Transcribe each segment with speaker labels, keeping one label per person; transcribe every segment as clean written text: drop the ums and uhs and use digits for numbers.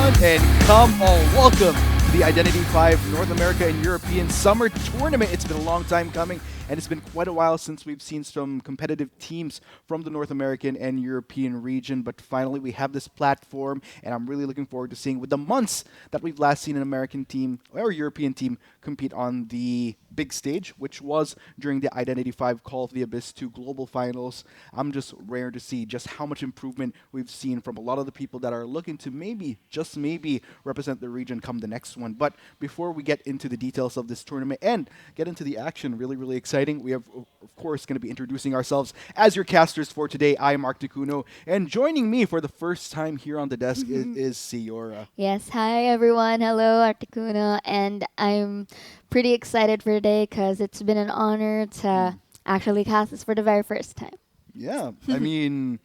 Speaker 1: everyone, and come on, welcome to the IdentityV North America and European Summer Tournament. It's been a long time coming, and it's been quite a while since we've seen some competitive teams from the North American and European region, but finally we have this platform, and I'm really looking forward to seeing with the months that we've last seen an American team or European team compete on the big stage, which was during the IdentityV Call of the Abyss 2 Global Finals. I'm just rare to see just how much improvement we've seen from a lot of the people that are looking to maybe, just maybe, represent the region come the next one. But before we get into the details of this tournament and get into the action, really exciting, we have, of course, going to be introducing ourselves as your casters for today. I am Articuno, and joining me for the first time here on the desk is Ciora.
Speaker 2: Yes, hi everyone. Hello, Articuno, and I'm pretty excited for today because it's been an honor to actually cast this for the very first time.
Speaker 1: Yeah, I mean,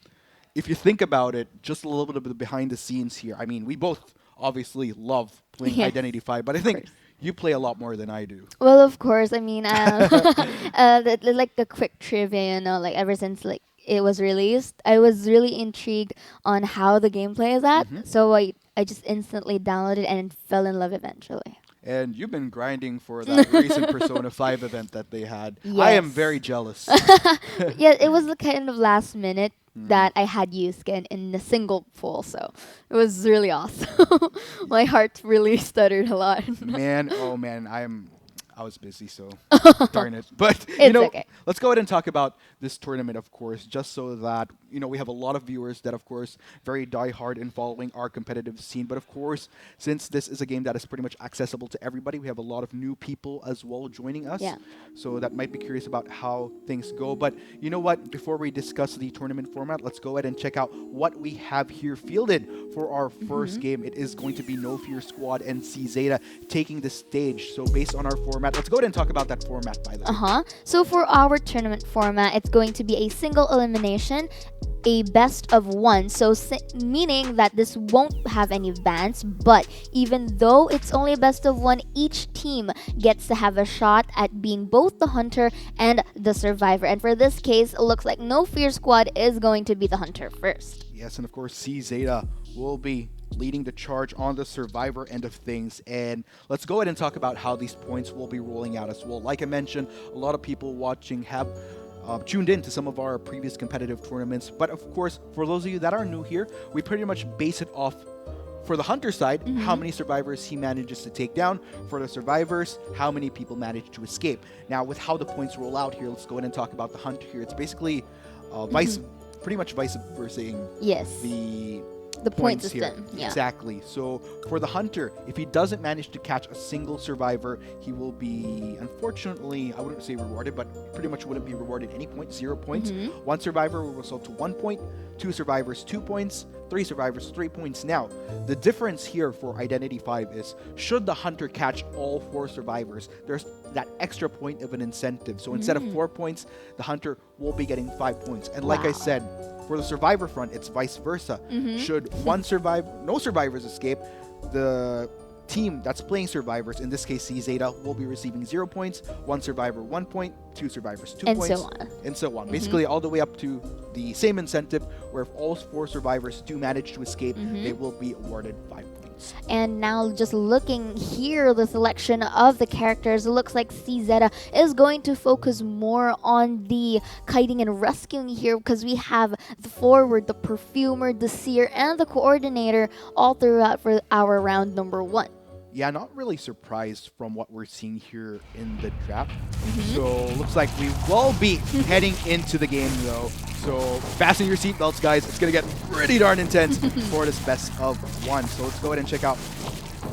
Speaker 1: if you think about it, just a little bit of the behind the scenes here. I mean, we both obviously love playing
Speaker 2: Yes,
Speaker 1: IdentityV, but I
Speaker 2: of
Speaker 1: think
Speaker 2: course.
Speaker 1: you play a lot more than I do.
Speaker 2: Well, of course. I mean, like the quick trivia, like ever since like it was released, I was really intrigued on how the gameplay is at. So I just instantly downloaded and fell in love eventually.
Speaker 1: And you've been grinding for that recent Persona 5 event that they had. I am
Speaker 2: Yes.
Speaker 1: very jealous.
Speaker 2: Yeah, it was the kind of last minute that I had used skin in a single pull, so it was really awesome. My heart really stuttered a lot.
Speaker 1: Man, oh man, I was busy, so darn it. But
Speaker 2: It's okay.
Speaker 1: let's go ahead and talk about this tournament, of course, just so that we have a lot of viewers that, of course, very diehard in following our competitive scene. But of course, since this is a game that is pretty much accessible to everybody, we have a lot of new people as well joining us.
Speaker 2: Yeah.
Speaker 1: So that might be curious about how things go. But you know what? Before we discuss the tournament format, let's go ahead and check out what we have here fielded for our first game. It is going to be No Fear Squad and C Zeta taking the stage. So based on our format, let's go ahead and talk about that format, by the way.
Speaker 2: So for our tournament format, it's going to be a single elimination, a best of one. So meaning that this won't have any bans, but even though it's only a best of one, each team gets to have a shot at being both the hunter and the survivor. And for this case, it looks like No Fear Squad is going to be the hunter first.
Speaker 1: Yes, and of course, C Zeta will be leading the charge on the survivor end of things. And let's go ahead and talk about how these points will be rolling out as well. Like I mentioned, a lot of people watching have tuned in to some of our previous competitive tournaments. But of course, for those of you that are new here, we pretty much base it off for the hunter side, how many survivors he manages to take down. For the survivors, how many people manage to escape. Now, with how the points roll out here, let's go ahead and talk about the hunter here. It's basically pretty much vice versa
Speaker 2: Yes.
Speaker 1: the
Speaker 2: point
Speaker 1: here.
Speaker 2: system. Yeah.
Speaker 1: Exactly. So for the hunter, if he doesn't manage to catch a single survivor, he will be, unfortunately, I wouldn't say rewarded, but pretty much wouldn't be rewarded any points, 0 points. One survivor will result to 1 point, 2 survivors 2 points, 3 survivors 3 points. Now, the difference here for IdentityV is, should the hunter catch all 4 survivors, there's that extra point of an incentive. So instead of 4 points, the hunter will be getting 5 points. And like I
Speaker 2: Wow.
Speaker 1: said, for the survivor front, it's vice versa. Should no survivors escape, the team that's playing survivors, in this case C Zeta, will be receiving 0 points, 1 survivor 1 point, 2 survivors 2
Speaker 2: And
Speaker 1: points,
Speaker 2: so on.
Speaker 1: and so on. Basically, all the way up to the same incentive, where if all 4 survivors do manage to escape, they will be awarded 5 points.
Speaker 2: And now just looking here, the selection of the characters, it looks like CZ is going to focus more on the kiting and rescuing here, because we have the forward, the perfumer, the seer, and the coordinator all throughout for our round number 1.
Speaker 1: Yeah, not really surprised from what we're seeing here in the draft. So looks like we will be heading into the game though. So fasten your seatbelts, guys. It's gonna get pretty darn intense for this best of one. So let's go ahead and check out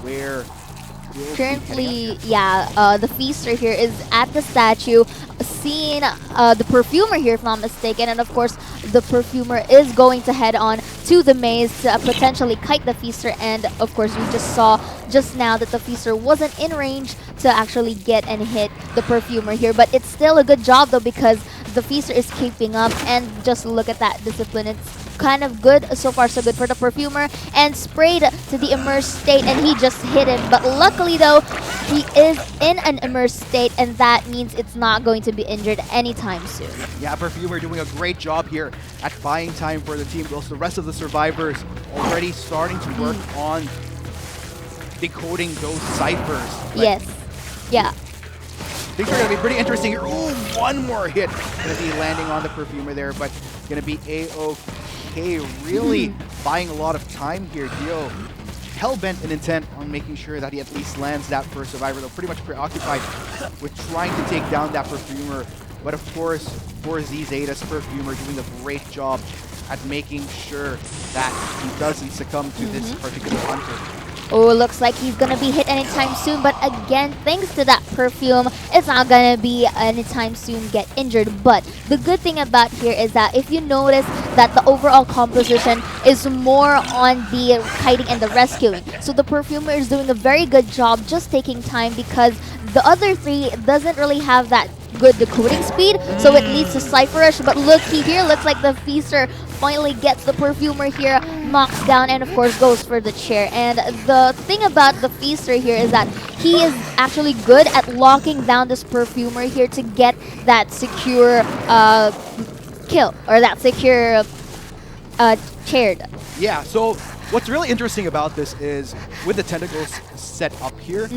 Speaker 1: where we'll be heading
Speaker 2: Currently,
Speaker 1: up
Speaker 2: the feaster here is at the statue, seeing the perfumer here, if not mistaken, and of course the perfumer is going to head on to the maze to potentially kite the feaster, and of course we just saw just now that the feaster wasn't in range to actually get and hit the perfumer here, but it's still a good job though, because the feaster is keeping up, and just look at that discipline. It's kind of good. So far, so good for the perfumer. And sprayed to the immersed state, and he just hit him. But luckily, though, he is in an immersed state, and that means it's not going to be injured anytime soon.
Speaker 1: Yeah, Perfumer doing a great job here at buying time for the team. Also, the rest of the survivors already starting to work on decoding those ciphers. But
Speaker 2: Yes. Yeah.
Speaker 1: things are going to be pretty interesting here. Ooh, one more hit. Going to be landing on the Perfumer there, but going to be A-OK. Really buying a lot of time here. Dio hell-bent and intent on making sure that he at least lands that first survivor, though pretty much preoccupied with trying to take down that Perfumer. But of course, for Z-Zeta's Perfumer doing a great job at making sure that he doesn't succumb to this particular hunter.
Speaker 2: Oh, looks like he's gonna be hit anytime soon, but again, thanks to that perfume, it's not gonna be anytime soon get injured. But the good thing about here is that if you notice that the overall composition is more on the kiting and the rescuing. So the perfumer is doing a very good job just taking time because the other three doesn't really have that good decoding speed, so it leads to Cypher Rush. But looky here, looks like the Feaster finally gets the Perfumer here, knocks down, and of course goes for the chair. And the thing about the Feaster here is that he is actually good at locking down this Perfumer here to get that secure kill, or that secure chaired.
Speaker 1: Yeah, so what's really interesting about this is with the tentacles set up here,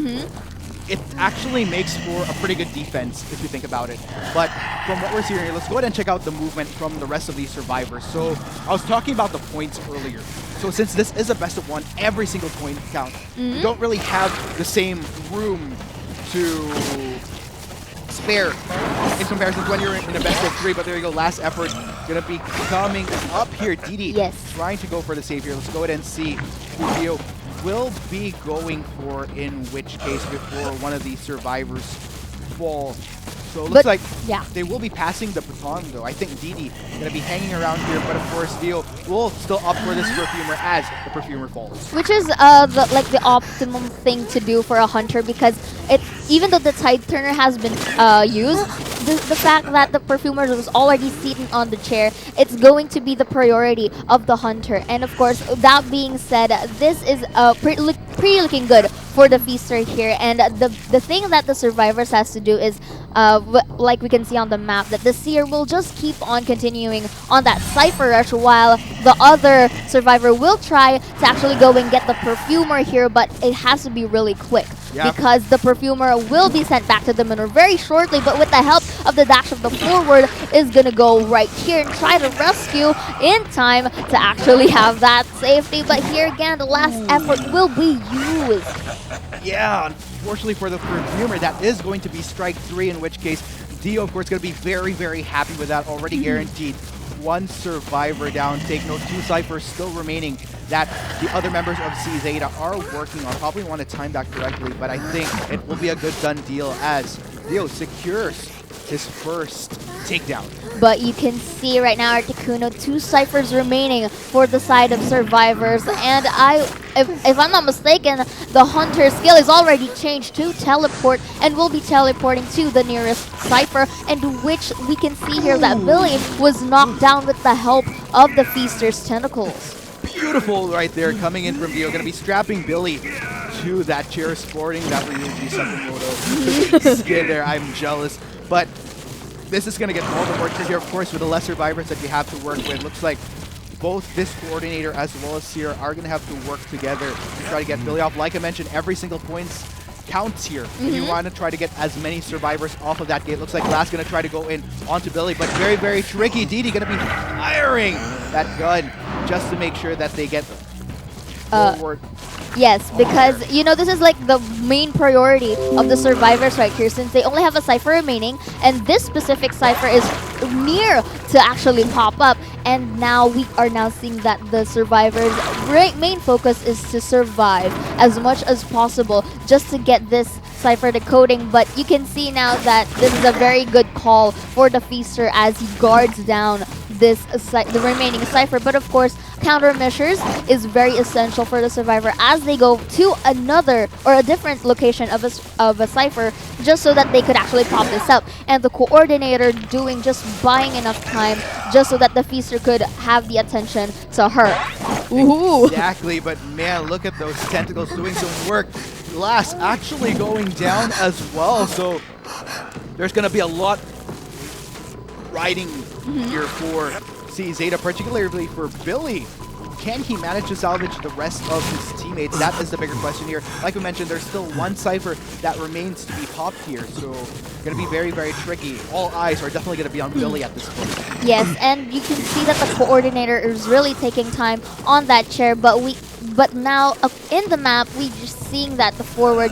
Speaker 1: it actually makes for a pretty good defense if you think about it. But from what we're seeing here, let's go ahead and check out the movement from the rest of these survivors. So I was talking about the points earlier. So since this is a best of one, every single point counts. You don't really have the same room to spare in comparison to when you're in a best of three. But there you go, last effort gonna be coming up here. Didi trying to go for the save here. Let's go ahead and see who Dio will be going for, in which case before one of these survivors falls. So it looks like they will be passing the baton, though. I think Didi going to be hanging around here, but of course Dio will still opt for this Perfumer as the Perfumer falls.
Speaker 2: Which is the optimum thing to do for a hunter, because even though the Tide Turner has been used, the fact that the Perfumer was already seated on the chair, it's going to be the priority of the hunter. And of course, that being said, this is pretty looking good for the Feaster here. And the thing that the survivors has to do is, like we can see on the map, that the Seer will just keep on continuing on that Cypher Rush, while the other survivor will try to actually go and get the Perfumer here, but it has to be really quick. Because the Perfumer will be sent back to the minor very shortly, but with the help of the dash of the forward, is going to go right here and try to rescue in time to actually have that safety. But here again, the last effort will be used.
Speaker 1: Yeah, unfortunately for the Perfumer, that is going to be strike 3, in which case Dio, of course, going to be very, very happy with that. Already guaranteed one survivor down. Take note, 2 ciphers still remaining that the other members of Z-Zeta are working on. Probably want to time that correctly, but I think it will be a good done deal as Dio secures his first takedown.
Speaker 2: But you can see right now, Articuno, 2 ciphers remaining for the side of survivors. And if I'm not mistaken, the hunter's skill is already changed to teleport and will be teleporting to the nearest cipher, and which we can see here that Billy was knocked down with the help of the Feaster's tentacles.
Speaker 1: Beautiful right there, coming in from Dio. Going to be strapping Billy to that chair, sporting that Ryuji Sakamoto skin there. I'm jealous. But this is going to get all the more trickier, of course, with the less survivors that you have to work with. Looks like both this coordinator as well as Seer are going to have to work together to try to get Billy off. Like I mentioned, every single point counts here. You want to try to get as many survivors off of that gate. Looks like Glass going to try to go in onto Billy, but very, very tricky. Didi going to be firing that gun just to make sure that they get forward.
Speaker 2: Yes, because, you know, this is like the main priority of the survivors right here, since they only have a cipher remaining, and this specific cipher is near to actually pop up. And now we are now seeing that the survivors' main focus is to survive as much as possible just to get this cipher decoding. But you can see now that this is a very good call for the Feaster as he guards down the remaining cipher. But of course, countermeasures is very essential for the survivor as they go to another or a different location of a cipher, just so that they could actually pop this up. And the coordinator doing just buying enough time just so that the Feaster could have the attention to her. Ooh.
Speaker 1: Exactly, but man, look at those tentacles doing some work. Glass actually going down as well, so there's going to be a lot riding here for Z-Zeta, particularly for Billy. can he manage to salvage the rest of his teammates? That is the bigger question here. Like we mentioned, there's still one Cypher that remains to be popped here, so going to be very, very tricky. All eyes are definitely going to be on Billy at this point.
Speaker 2: Yes, and you can see that the coordinator is really taking time on that chair, but now in the map we just seeing that the forward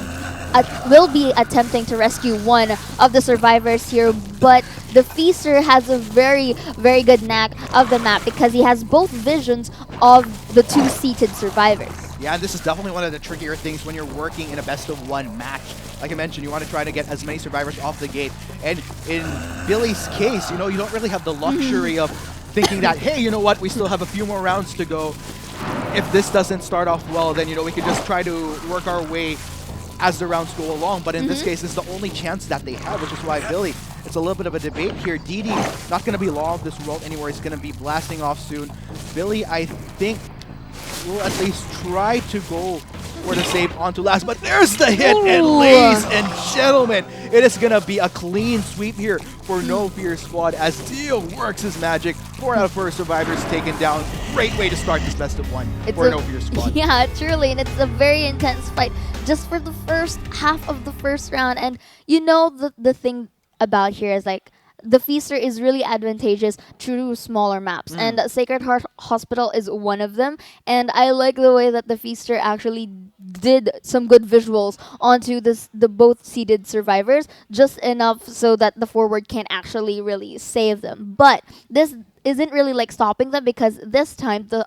Speaker 2: will be attempting to rescue one of the survivors here, but the Feaster has a very, very good knack of the map because he has both visions of the two seated survivors.
Speaker 1: Yeah, and this is definitely one of the trickier things when you're working in a best-of-1 match. Like I mentioned, you want to try to get as many survivors off the gate. And in Billy's case, you know, you don't really have the luxury of thinking that, hey, you know what, we still have a few more rounds to go. If this doesn't start off well, then, you know, we can just try to work our way as the rounds go along. But in this case, it's the only chance that they have, which is why Billy, it's a little bit of a debate here. DD, not going to be law of this world anymore. He's going to be blasting off soon. Billy, I think, will at least try to go for the save onto last, but there's the hit, and ladies and gentlemen, it is going to be a clean sweep here for No Fear Squad as Dio works his magic. 4 out of 4 survivors taken down. Great way to start this best-of-1 for No Fear Squad.
Speaker 2: Yeah, truly, and it's a very intense fight just for the first half of the first round. And you know, the thing about here is like the Feaster is really advantageous to smaller maps, and Sacred Heart Hospital is one of them. And I like the way that the Feaster actually did some good visuals onto the both seeded survivors, just enough so that the forward can actually really save them. But this isn't really like stopping them, because this time the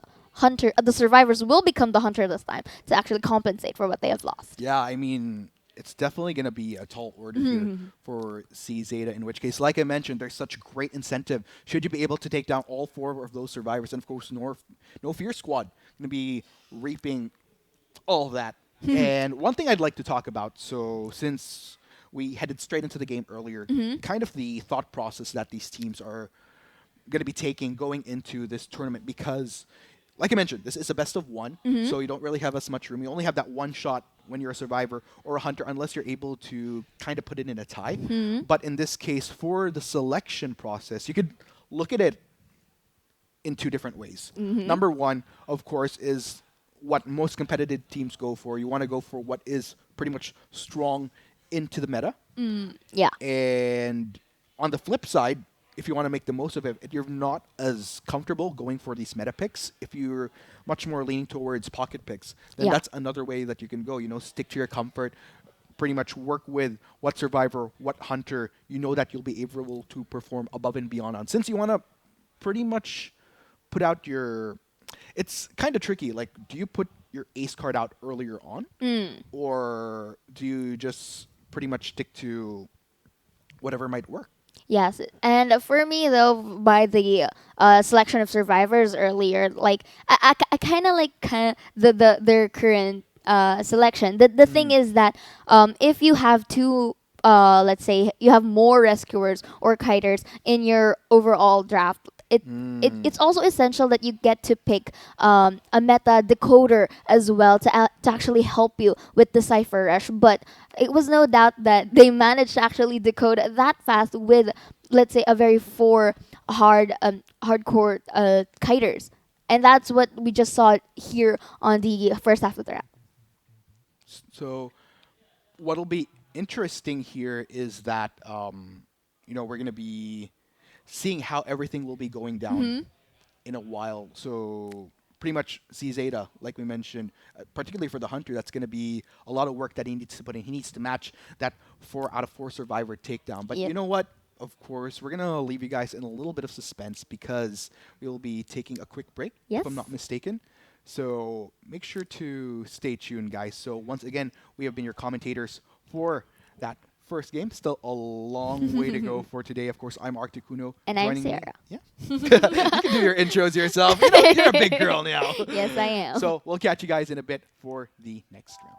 Speaker 2: survivors will become the hunter this time to actually compensate for what they have lost.
Speaker 1: Yeah, I mean, it's definitely going to be a tall order here for CZeta, in which case, like I mentioned, there's such great incentive should you be able to take down all 4 of those survivors. And of course, No Fear Squad going to be reaping all of that. And one thing I'd like to talk about, so since we headed straight into the game earlier, kind of the thought process that these teams are going to be taking going into this tournament, because like I mentioned, this is a best-of-1, so you don't really have as much room. You only have that one shot when you're a survivor or a hunter, unless you're able to kind of put it in a tie. But in this case, for the selection process, you could look at it in 2 different ways. Number 1, of course, is what most competitive teams go for. You want to go for what is pretty much strong into the meta.
Speaker 2: Yeah.
Speaker 1: And on the flip side, if you want to make the most of it, if you're not as comfortable going for these meta picks, if you're much more leaning towards pocket picks, then that's another way that you can go. You know, stick to your comfort, pretty much work with what survivor, what hunter, you know that you'll be able to perform above and beyond on. Since you want to pretty much put out your... It's kind of tricky. Like, do you put your ace card out earlier on? Or do you just pretty much stick to whatever might work?
Speaker 2: Yes, and for me though, by the selection of survivors earlier, like I kind of like their current selection. The thing is that if you have 2, let's say you have more rescuers or kiters in your overall draft, it's also essential that you get to pick a meta decoder as well to actually help you with the Cypher Rush. But it was no doubt that they managed to actually decode that fast with, let's say, a very 4 hardcore kiters. And that's what we just saw here on the first half of the round.
Speaker 1: So what'll be interesting here is that, you know, we're going to be seeing how everything will be going down in a while. So pretty much CZeta, like we mentioned, particularly for the hunter, that's going to be a lot of work that he needs to put in. He needs to match that 4 out of 4 survivor takedown. But you know what? Of course, we're going to leave you guys in a little bit of suspense because we'll be taking a quick break, if I'm not mistaken. So make sure to stay tuned, guys. So once again, we have been your commentators for that first game. Still a long way to go for today. Of course, I'm Articuno.
Speaker 2: And I'm Sarah.
Speaker 1: Yeah. You can do your intros yourself. You know, you're a big girl now.
Speaker 2: Yes, I am.
Speaker 1: So we'll catch you guys in a bit for the next round.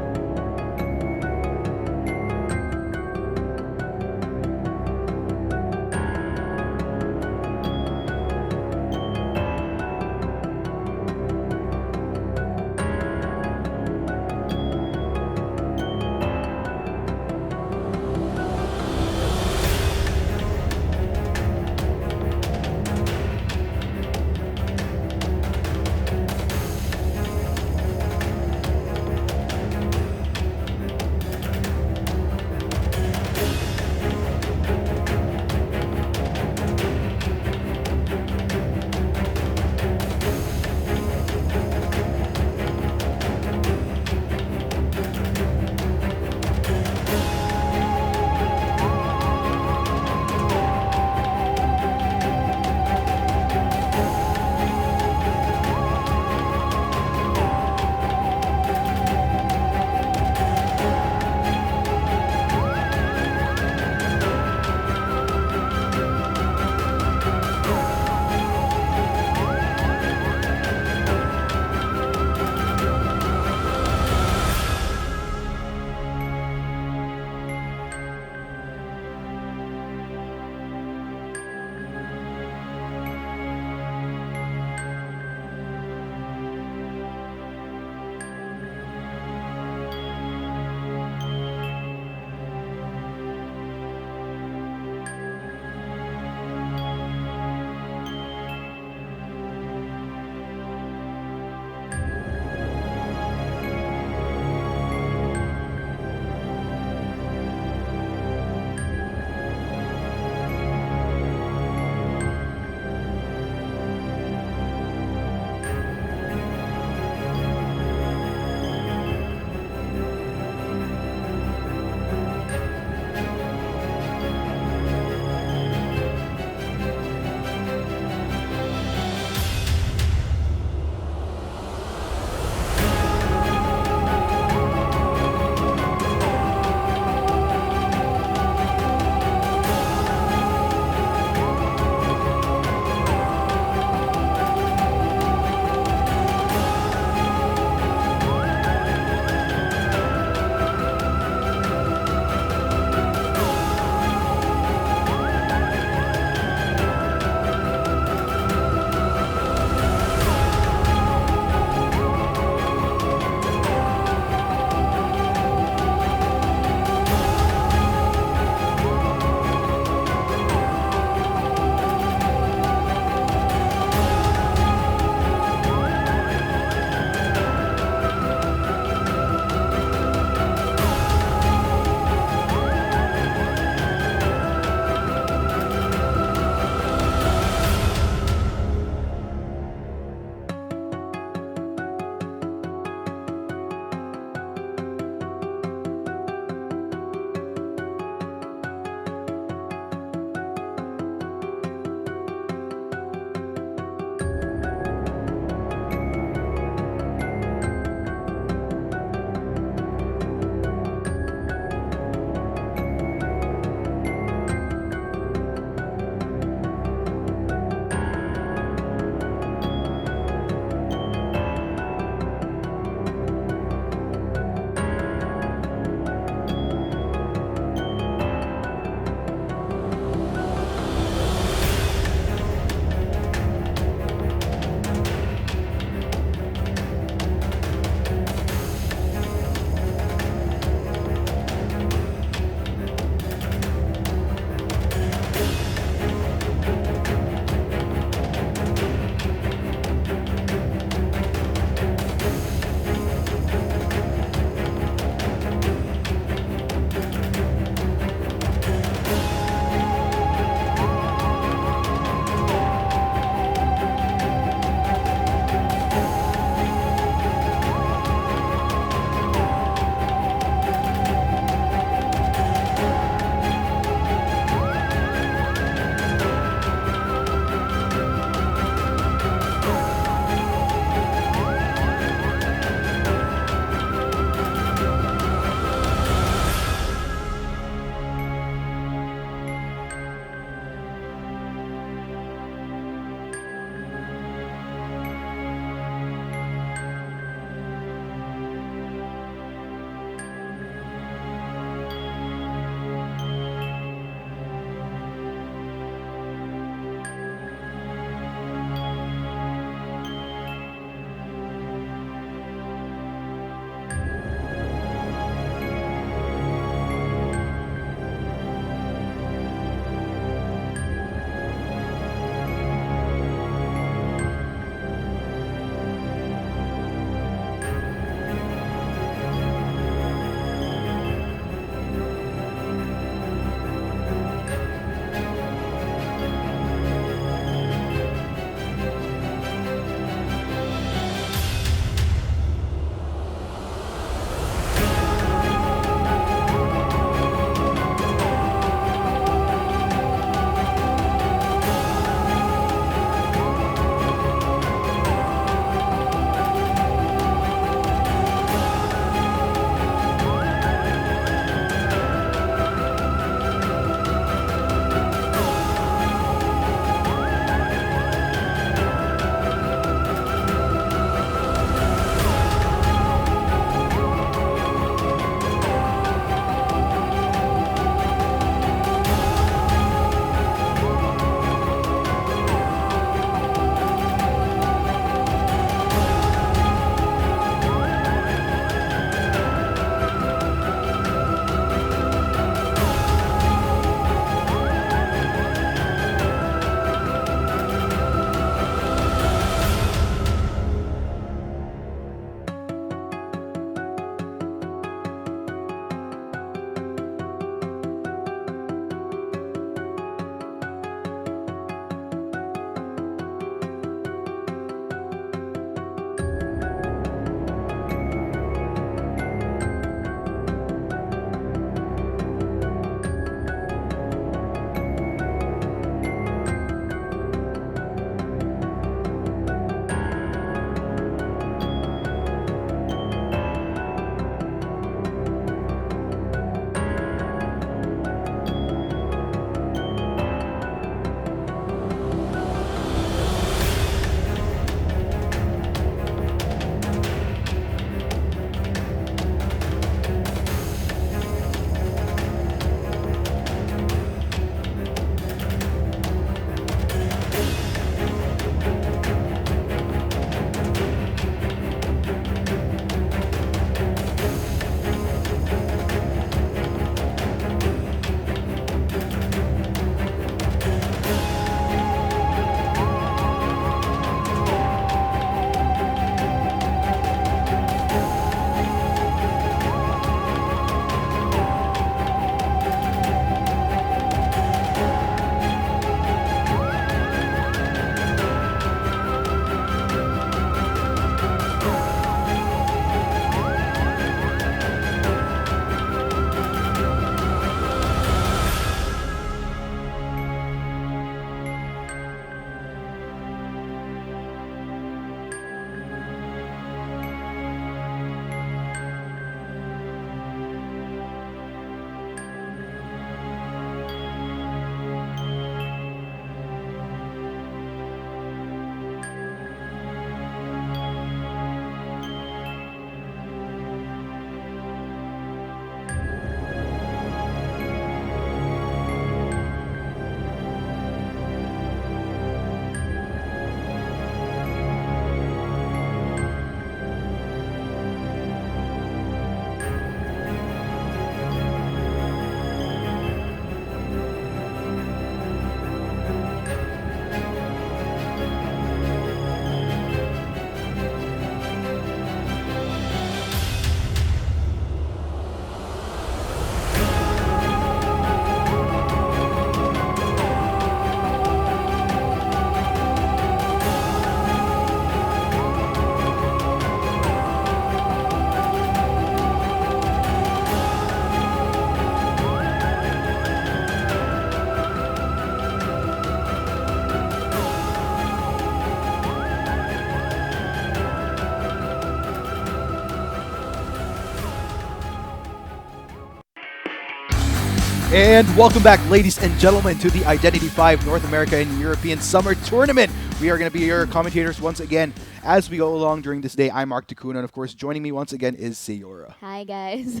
Speaker 1: And welcome back, ladies and gentlemen, to the Identity 5 North America and European Summer Tournament. We are going to be your commentators once again as we go along during this day. I'm Mark Takuna, and of course, joining me once again is Sayora.
Speaker 2: Hi guys.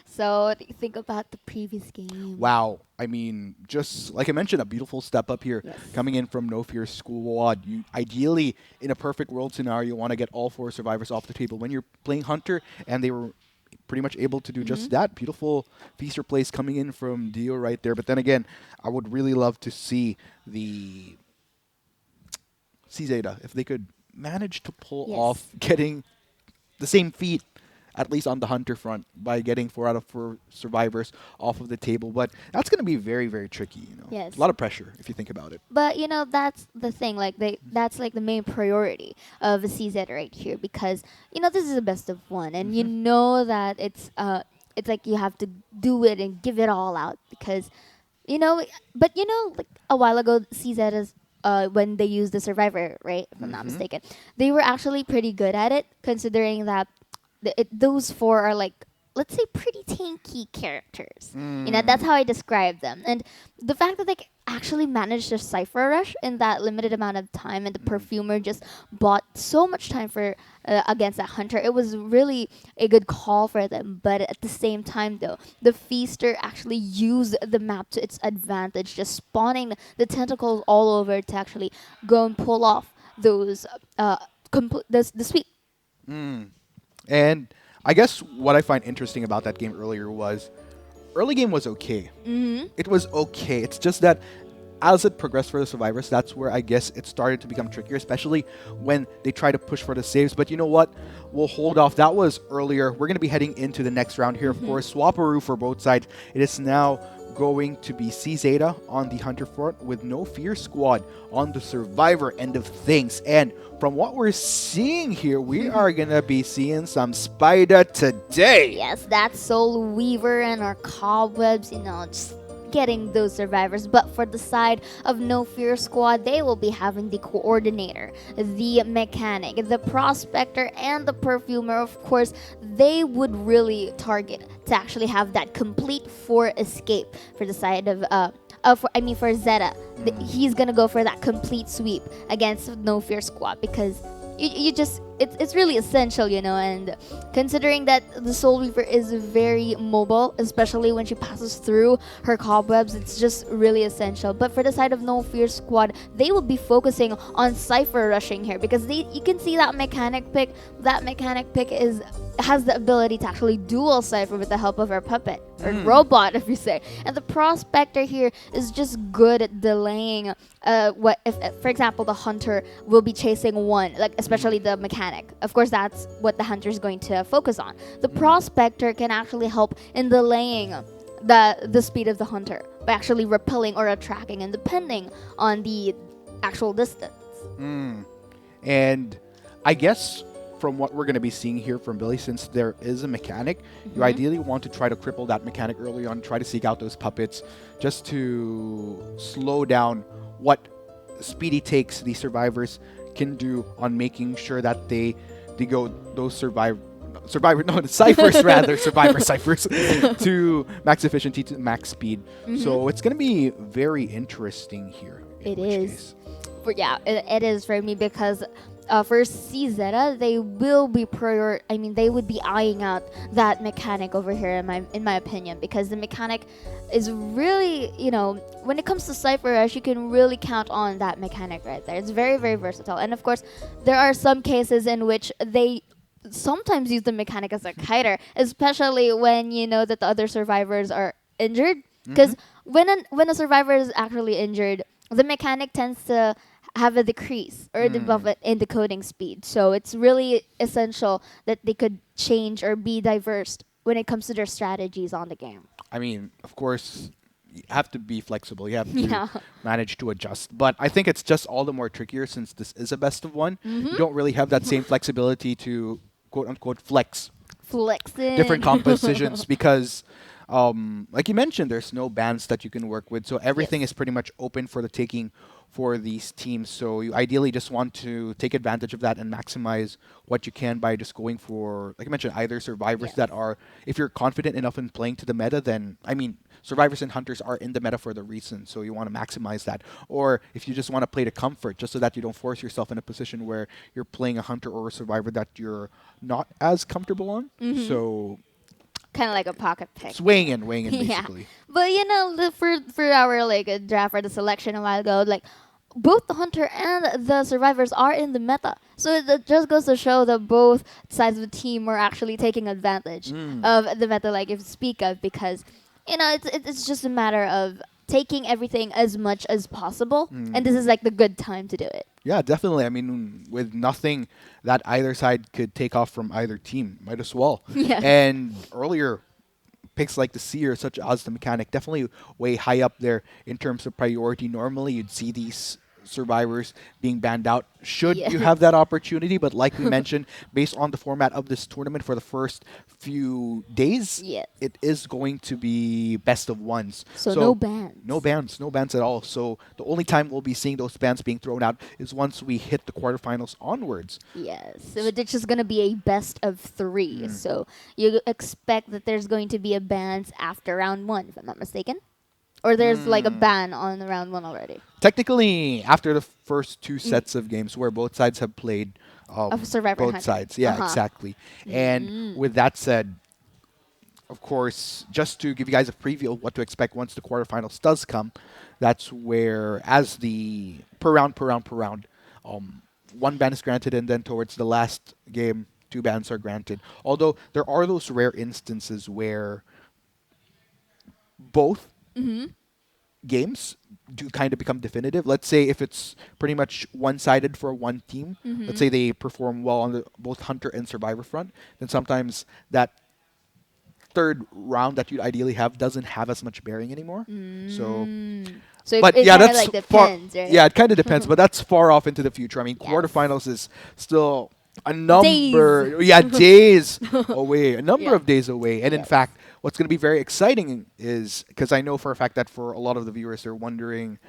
Speaker 2: So what do you think about the previous game?
Speaker 1: Wow, I mean, just like I mentioned, a beautiful step up here
Speaker 2: Yes.
Speaker 1: coming in from No Fear Squad. You ideally, in a perfect world scenario, you want to get all 4 survivors off the table when you're playing Hunter, and they were pretty much able to do just that. Beautiful feaster plays coming in from Dio right there. But then again, I would really love to see the CZeta if they could manage to pull
Speaker 2: Yes.
Speaker 1: off getting the same feat at least on the Hunter front by getting 4 out of 4 survivors off of the table. But that's going to be very, very tricky.
Speaker 2: Yes.
Speaker 1: A lot of pressure if you think about it.
Speaker 2: But that's the thing. Like that's like the main priority of a CZ right here because this is the best of one, and you know that it's like you have to do it and give it all out because you know. But like a while ago, CZ is. When they used the survivor, right? If I'm not mistaken, they were actually pretty good at it, considering that those 4 are like, let's say, pretty tanky characters. That's how I describe them. And the fact that they actually managed to cipher rush in that limited amount of time, and the perfumer just bought so much time for against that hunter, it was really a good call for them. But at the same time, though, the feaster actually used the map to its advantage, just spawning the tentacles all over to actually go and pull off those the sweep.
Speaker 1: And I guess what I find interesting about that game earlier was early game was okay. It was okay. It's just that as it progressed for the survivors, that's where I guess it started to become trickier, especially when they try to push for the saves. But you know what? We'll hold off. That was earlier. We're going to be heading into the next round here, of course. Swapperoo for both sides. It is now going to be CZeta on the Hunter front with No Fear Squad on the Survivor end of things. And from what we're seeing here, we are going to be seeing some Spider today.
Speaker 2: Yes, that's Soul Weaver and our cobwebs, just getting those survivors. But for the side of No Fear Squad, they will be having the coordinator, the mechanic, the prospector, and the perfumer. Of course, they would really target to actually have that complete 4 escape for the side of for Zeta. He's gonna go for that complete sweep against No Fear Squad because you just it's really essential, and considering that the Soul Weaver is very mobile, especially when she passes through her cobwebs, it's just really essential. But for the side of No Fear Squad, they will be focusing on cipher rushing here because you can see that mechanic pick. That mechanic pick has the ability to actually dual cipher with the help of her puppet or robot, if you say. And the prospector here is just good at delaying what if for example the hunter will be chasing one, like especially the mechanic. Of course, that's what the hunter is going to focus on. The prospector can actually help in delaying the speed of the hunter by actually repelling or attracting, and depending on the actual distance.
Speaker 1: And I guess from what we're going to be seeing here from Billy, since there is a mechanic, you ideally want to try to cripple that mechanic early on, try to seek out those puppets just to slow down what speedy takes the survivors can do on making sure that they go those the ciphers rather, survivor ciphers to max efficiency to max speed. So it's going to be very interesting here.
Speaker 2: It is. It is for me because for CZeta, they will be they would be eyeing out that mechanic over here in my opinion, because the mechanic is really, when it comes to Cypher Rush, you can really count on that mechanic right there. It's very, very versatile. And of course, there are some cases in which they sometimes use the mechanic as a kiter, especially when you know that the other survivors are injured. Because when a survivor is actually injured, the mechanic tends to have a decrease or debuff in the coding speed. So it's really essential that they could change or be diverse when it comes to their strategies on the game.
Speaker 1: I mean, of course, you have to be flexible. You have to manage to adjust. But I think it's just all the more trickier since this is a best of one. You don't really have that same flexibility to quote unquote flex
Speaker 2: Flexing.
Speaker 1: different compositions because like you mentioned, there's no bans that you can work with. So everything is pretty much open for the taking for these teams. So you ideally just want to take advantage of that and maximize what you can by just going for, like I mentioned, either survivors that are, if you're confident enough in playing to the meta, then, I mean, survivors and hunters are in the meta for the reason, so you want to maximize that. Or if you just want to play to comfort, just so that you don't force yourself in a position where you're playing a hunter or a survivor that you're not as comfortable on. So
Speaker 2: Kind of like a pocket pick.
Speaker 1: it's weighing in
Speaker 2: Yeah,
Speaker 1: basically.
Speaker 2: but for our like draft or the selection a while ago, like both the hunter and the survivors are in the meta, so it just goes to show that both sides of the team are actually taking advantage of the meta, like if you speak of, because it's just a matter of taking everything as much as possible, and this is like the good time to do it.
Speaker 1: Yeah, definitely. I mean, with nothing that either side could take off from either team, might as well.
Speaker 2: Yeah.
Speaker 1: And earlier picks like the seer, such as the mechanic, definitely way high up there in terms of priority. Normally, you'd see these survivors being banned out should
Speaker 2: Yeah.
Speaker 1: you have that opportunity, but like we mentioned, based on the format of this tournament for the first few days,
Speaker 2: Yes.
Speaker 1: it is going to be best of ones.
Speaker 2: So no bans.
Speaker 1: No bans at all. So the only time we'll be seeing those bans being thrown out is once we hit the quarterfinals onwards.
Speaker 2: Yes, so it's just gonna be a best of three. So you expect that there's going to be a bans after round one, if I'm not mistaken, or there's like a ban on round one already.
Speaker 1: Technically, after the first two sets of games where both sides have played,
Speaker 2: Of Survivor and
Speaker 1: both
Speaker 2: Hunter.
Speaker 1: sides, yeah,
Speaker 2: Uh-huh.
Speaker 1: exactly. And with that said, of course, just to give you guys a preview of what to expect once the quarterfinals does come, that's where, as the per round, one ban is granted, and then towards the last game, two bans are granted. Although there are those rare instances where both games do kind of become definitive. Let's say if it's pretty much one-sided for one team, let's say they perform well on the both hunter and survivor front, then sometimes that third round that you'd ideally have doesn't have as much bearing anymore. So,
Speaker 2: So
Speaker 1: but
Speaker 2: it
Speaker 1: yeah,
Speaker 2: kind of
Speaker 1: that's
Speaker 2: like
Speaker 1: far.
Speaker 2: depends, right?
Speaker 1: Yeah, it kind of depends, but that's far off into the future. I mean,
Speaker 2: Yes.
Speaker 1: quarterfinals is still a number, yeah, days away, a number
Speaker 2: Yeah.
Speaker 1: of days away. And in
Speaker 2: Yes.
Speaker 1: fact, what's going to be very exciting is because I know for a fact that for a lot of the viewers, they're wondering,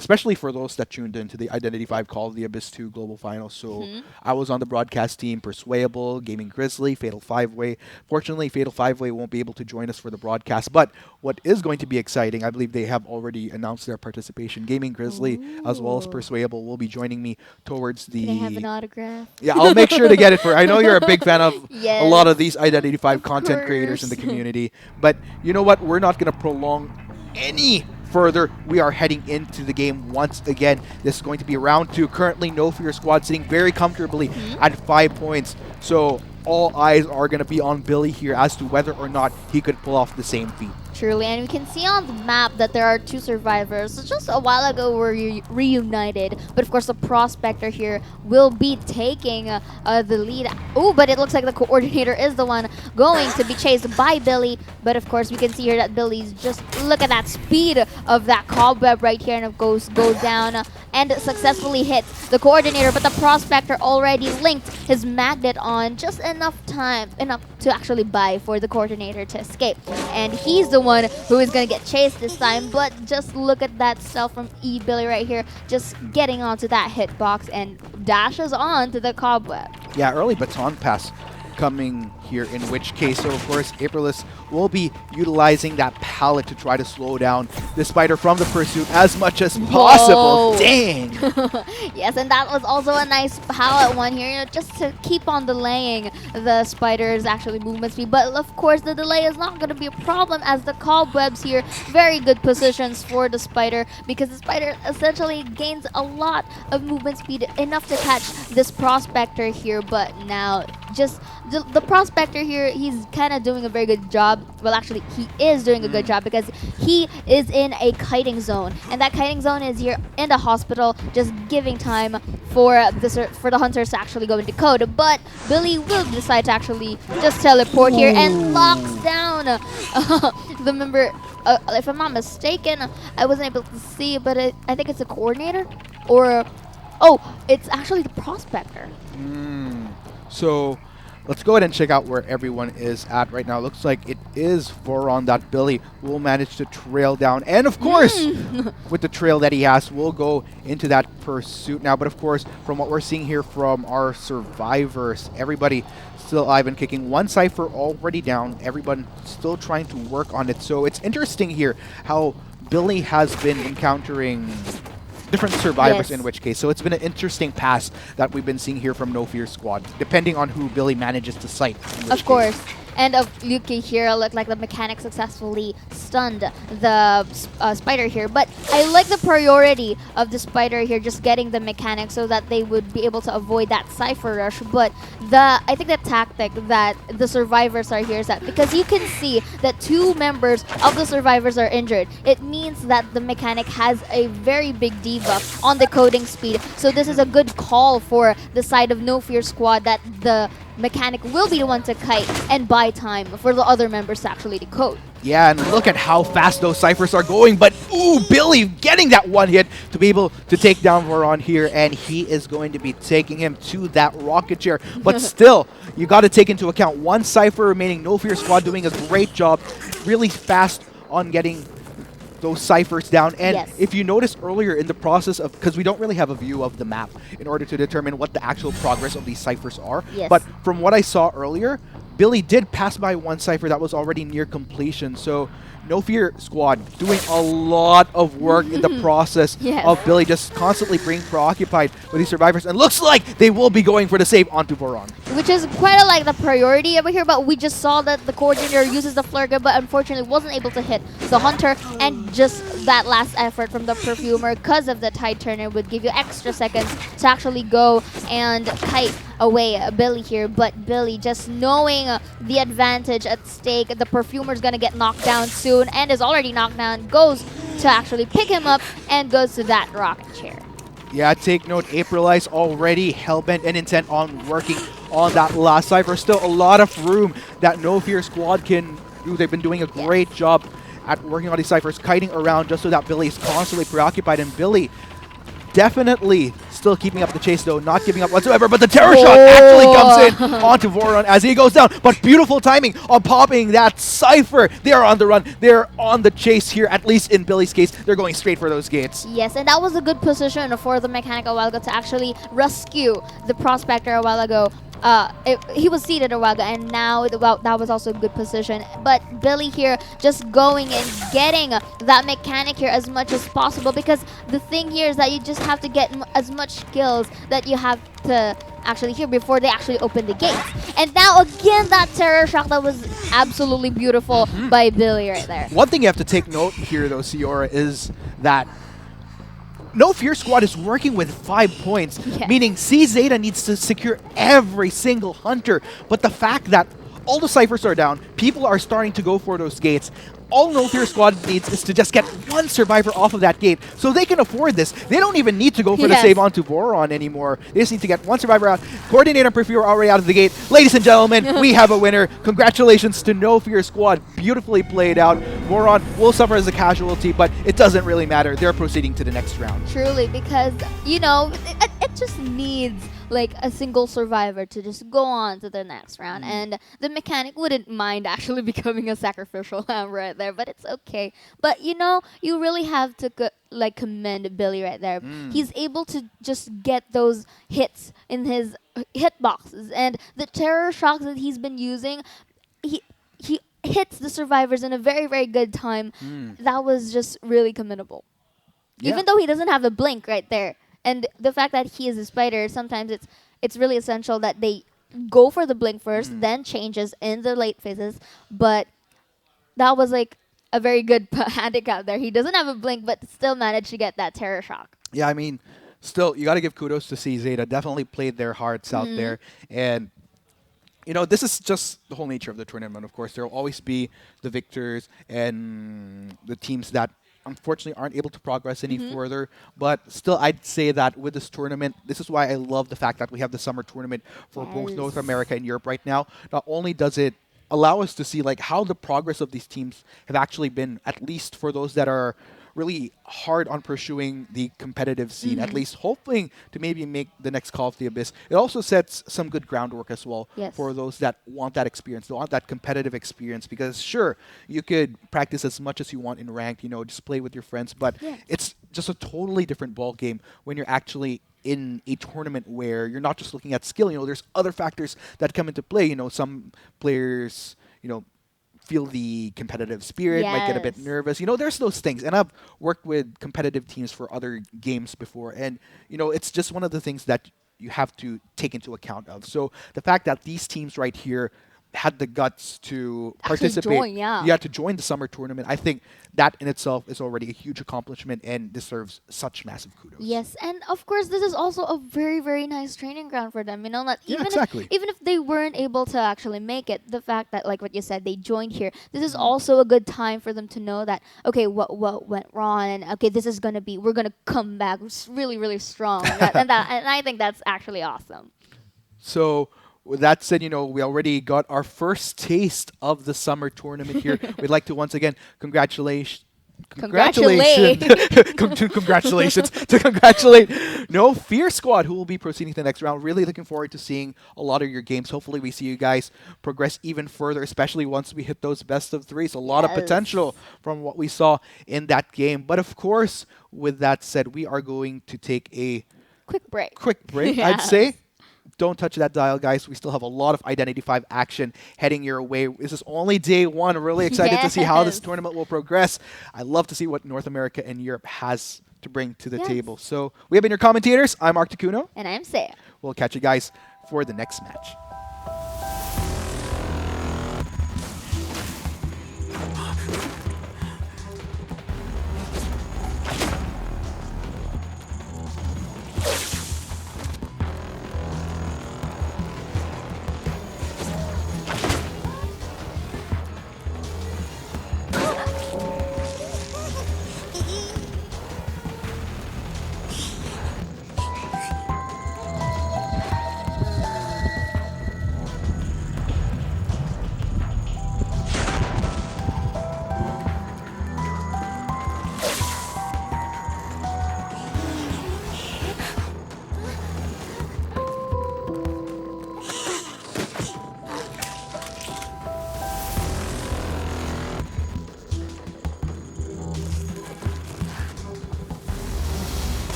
Speaker 1: especially for those that tuned into the IdentityV Call of the Abyss 2 Global Finals. So I was on the broadcast team, Persuadable, Gaming Grizzly, Fatal Five Way. Fortunately, Fatal Five Way won't be able to join us for the broadcast. But what is going to be exciting, I believe they have already announced their participation. Gaming Grizzly, as well as
Speaker 2: Ooh.
Speaker 1: Persuadable, will be joining me towards the.
Speaker 2: Can I have an autograph?
Speaker 1: Yeah, I'll make sure to get it for. I know you're a big fan of a lot of
Speaker 2: Yes,
Speaker 1: these IdentityV
Speaker 2: of
Speaker 1: content creators in the
Speaker 2: course.
Speaker 1: community. But you know what? We're not going to prolong any further. We are heading into the game once again. This is going to be round two. Currently, No Fear Squad sitting very comfortably at 5 points. So all eyes are going to be on Billy here as to whether or not he could pull off the same feat.
Speaker 2: Truly, and we can see on the map that there are two survivors. So just a while ago, were reunited, but of course the prospector here will be taking the lead. Oh, but it looks like the coordinator is the one going to be chased by Billy. But of course, we can see here that Billy's just look at that speed of that cobweb right here, and it goes down and successfully hits the coordinator. But the prospector already linked his magnet on just enough to actually buy for the coordinator to escape, and he's the one who is going to get chased this time. But just look at that stealth from Billy right here, just getting onto that hitbox and dashes on to the cobweb.
Speaker 1: Yeah, early baton pass coming here, in which case, so of course, Aprilis will be utilizing that pallet to try to slow down the spider from the pursuit as much as possible.
Speaker 2: Whoa.
Speaker 1: Dang!
Speaker 2: Yes, and that was also a nice pallet one here, just to keep on delaying the spider's actually movement speed. But of course, the delay is not going to be a problem, as the cobwebs here, very good positions for the spider, because the spider essentially gains a lot of movement speed, enough to catch this prospector here. But now, just the prospector here, he's kind of doing a very good job. Well, actually, he is doing a good job, because he is in a kiting zone, and that kiting zone is here in the hospital, just giving time for the hunters to actually go into code. But Billy will decide to actually just teleport here and locks down the member. If I'm not mistaken, I wasn't able to see, but I think it's a coordinator, or oh, it's actually the prospector.
Speaker 1: So Let's go ahead and check out where everyone is at right now. Looks like it is Voron that Billy will manage to trail down. And of course, with the trail that he has, we'll go into that pursuit now. But of course, from what we're seeing here from our survivors, everybody still alive and kicking. One Cypher already down. Everyone still trying to work on it. So it's interesting here how Billy has been encountering different survivors,
Speaker 2: Yes.
Speaker 1: in which case. So it's been an interesting pass that we've been seeing here from No Fear Squad, depending on who Billy manages to sight. In which
Speaker 2: Of course. And you can here look like the mechanic successfully stunned the spider here. But I like the priority of the spider here, just getting the mechanic so that they would be able to avoid that Cypher rush. But I think the tactic that the survivors are here is that because you can see that 2 members of the survivors are injured, it means that the mechanic has a very big debuff on the coding speed. So this is a good call for the side of No Fear Squad that the mechanic will be the one to kite and buy time for the other members to actually decode.
Speaker 1: Yeah, and look at how fast those ciphers are going. But, ooh, Billy getting that one hit to be able to take down Voron here. And he is going to be taking him to that rocket chair. But still, you got to take into account 1 cipher remaining. No Fear Squad doing a great job. Really fast on getting those ciphers down. And
Speaker 2: Yes.
Speaker 1: if you notice earlier in the process of, because we don't really have a view of the map in order to determine what the actual progress of these ciphers are.
Speaker 2: Yes.
Speaker 1: But from what I saw earlier, Billy did pass by 1 cipher that was already near completion. So No Fear Squad doing a lot of work in the process
Speaker 2: Yes.
Speaker 1: of Billy just constantly being preoccupied with these survivors. And looks like they will be going for the save onto Voron.
Speaker 2: Which is quite like the priority over here, but we just saw that the coordinator uses the flare gun, but unfortunately wasn't able to hit the hunter, and just that last effort from the perfumer because of the tide turner would give you extra seconds to actually go and kite away Billy here. But Billy, just knowing the advantage at stake, the perfumer's gonna get knocked down soon and is already knocked down, goes to actually pick him up and goes to that rocket chair.
Speaker 1: Yeah, take note, April Ice already hellbent and intent on working on that last cipher. Still a lot of room that No Fear Squad can do. They've been doing a great job at working on these ciphers, kiting around just so that Billy is constantly preoccupied. And Billy definitely still keeping up the chase, though, not giving up whatsoever. But the terror shot actually comes in onto Voron as he goes down. But beautiful timing on popping that cipher. They are on the run. They're on the chase here, at least in Billy's case. They're going straight for those gates.
Speaker 2: Yes, and that was a good position for the mechanic a while ago to actually rescue the prospector a while ago. He was seated a while ago, and now that was also a good position. But Billy here just going and getting that mechanic here as much as possible, because the thing here is that you just have to get as much skills that you have to actually here before they actually open the gates. And now again, that terror shock that was absolutely beautiful by Billy right there.
Speaker 1: One thing you have to take note here, though, Ciora, is that No Fear Squad is working with 5 points,
Speaker 2: Yes.
Speaker 1: meaning C Zeta needs to secure every single hunter. But the fact that all the ciphers are down, people are starting to go for those gates. All No Fear Squad needs is to just get 1 survivor off of that gate, so they can afford this. They don't even need to go for the
Speaker 2: Yes.
Speaker 1: save onto Voron anymore. They just need to get 1 survivor out. Coordinator and Perfumer are already out of the gate. Ladies and gentlemen, we have a winner. Congratulations to No Fear Squad. Beautifully played out. Voron will suffer as a casualty, but it doesn't really matter. They're proceeding to the next round.
Speaker 2: Truly, because, you know, it just needs like a single survivor to just go on to the next round. And the mechanic wouldn't mind actually becoming a sacrificial lamb right there, but it's okay. But, you know, you really have to like commend Billy right there. He's able to just get those hits in his hitboxes, and the terror shocks that he's been using, he hits the survivors in a very, very good time. That was just really commendable.
Speaker 1: Yeah.
Speaker 2: Even though he doesn't have the blink right there. And the fact that he is a spider, sometimes it's really essential that they go for the blink first, then changes in the late phases. But that was like a very good handicap there. He doesn't have a blink, but still managed to get that terror shock.
Speaker 1: Yeah, I mean, still, you got to give kudos to C Zeta. Definitely played their hearts out there. And, you know, this is just the whole nature of the tournament, of course. There will always be the victors and the teams that unfortunately aren't able to progress any further. But still, I'd say that with this tournament, this is why I love the fact that we have the summer tournament for both North America and Europe right now. Not only does it allow us to see like how the progress of these teams have actually been, at least for those that are really hard on pursuing the competitive scene, at least hoping to maybe make the next Call of the Abyss. It also sets some good groundwork as well
Speaker 2: Yes.
Speaker 1: for those that want that experience, they want that competitive experience. Because sure, you could practice as much as you want in ranked, just play with your friends, but
Speaker 2: Yes.
Speaker 1: it's just a totally different ball game when you're actually in a tournament where you're not just looking at skill. There's other factors that come into play. Some players, feel the competitive spirit, might get a bit
Speaker 2: Yes.
Speaker 1: nervous. There's those things. And I've worked with competitive teams for other games before. And, it's just one of the things that you have to take into account of. So the fact that these teams right here had the guts to
Speaker 2: Actually
Speaker 1: participate,
Speaker 2: join, yeah.
Speaker 1: to join the summer tournament, I think that in itself is already a huge accomplishment and deserves such massive kudos.
Speaker 2: Yes, and of course, this is also a very, very nice training ground for them. That
Speaker 1: Yeah,
Speaker 2: even
Speaker 1: exactly.
Speaker 2: even if they weren't able to actually make it, the fact that, like what you said, they joined here, this is
Speaker 1: Mhm.
Speaker 2: also a good time for them to know that, okay, what went wrong, and okay, this is gonna be, we're gonna come back really, really strong, and I think that's actually awesome.
Speaker 1: So with that said, we already got our first taste of the summer tournament here. We'd like to once again congratulations.
Speaker 2: Congratulate.
Speaker 1: Congratulations to congratulate No Fear Squad, who will be proceeding to the next round. Really looking forward to seeing a lot of your games. Hopefully we see you guys progress even further, especially once we hit those best of threes. A lot of
Speaker 2: Yes.
Speaker 1: potential from what we saw in that game. But of course, with that said, we are going to take a
Speaker 2: Quick break.
Speaker 1: quick break, I'd
Speaker 2: Yes.
Speaker 1: say. Don't touch that dial, guys. We still have a lot of Identity 5 action heading your way. This is only day one. Really excited to see how this
Speaker 2: Yes.
Speaker 1: tournament will progress. I love to see what North America and Europe has to bring to the
Speaker 2: Yes.
Speaker 1: table. So we have been your commentators. I'm Mark Takuno.
Speaker 2: And I'm Saya.
Speaker 1: We'll catch you guys for the next match.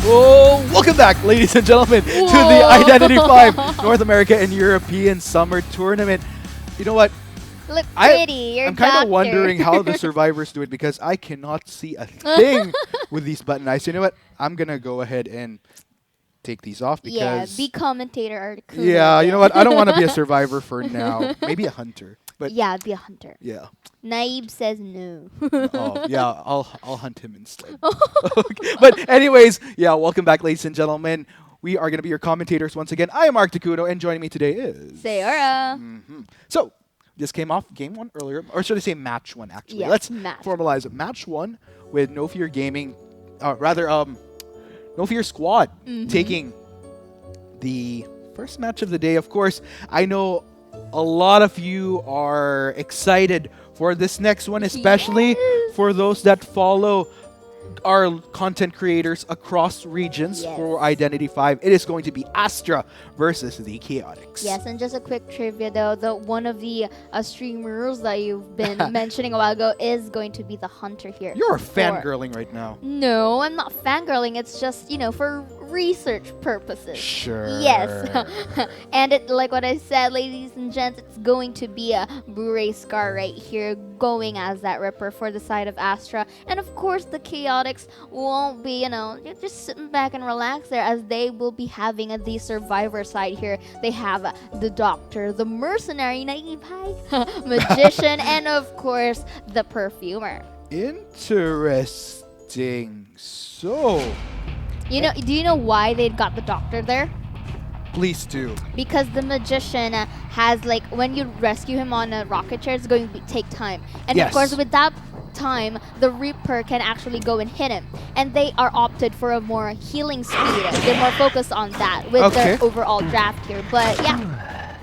Speaker 1: Oh, welcome back, ladies and gentlemen, to the Identity 5 North America and European Summer Tournament. You know what?
Speaker 2: Look pretty, you're
Speaker 1: I'm kind of wondering how the survivors do it because I cannot see a thing with these button eyes. So you know what? I'm going to go ahead and take these off because...
Speaker 2: Yeah, be commentator Articuno.
Speaker 1: Yeah, you know what? I don't want to be a survivor for now. Maybe a hunter. But
Speaker 2: yeah, be a hunter.
Speaker 1: Yeah.
Speaker 2: Naib says no.
Speaker 1: Oh, yeah, I'll hunt him instead. Okay. But anyways, yeah, welcome back, ladies and gentlemen. We are going to be your commentators once again. I am Articuno, and joining me today is...
Speaker 2: Sayora.
Speaker 1: So, this came off game 1 earlier, or should I say match 1, actually.
Speaker 2: Yeah,
Speaker 1: Let's
Speaker 2: match.
Speaker 1: formalize it. Match 1 with No Fear Gaming, No Fear Squad taking the first match of the day. Of course, I know a lot of you are excited for this next one, especially for those that follow our content creators across regions for Identity 5. It is going to be Astra versus the Chaotix.
Speaker 2: Yes, and just a quick trivia though, one of the streamers that you've been mentioning a while ago is going to be the hunter here.
Speaker 1: You're fangirling right now.
Speaker 2: No, I'm not fangirling. It's just, for research purposes.
Speaker 1: Sure.
Speaker 2: Yes. And it, like what I said, ladies and gents, it's going to be a Blu-ray Scar right here going as that Ripper for the side of Astra. And of course, the Chaotix won't be, just sitting back and relax there as they will be having the survivor side here. They have the Doctor, the Mercenary, Naive Magician, and of course, the Perfumer.
Speaker 1: Interesting. So...
Speaker 2: do you know why they got the Doctor there?
Speaker 1: Please do.
Speaker 2: Because the Magician has, when you rescue him on a rocket chair, it's going to take time. And of course, with that time, the Reaper can actually go and hit him. And they are opted for a more healing speed. They're more focused on that with their overall draft here. But yeah.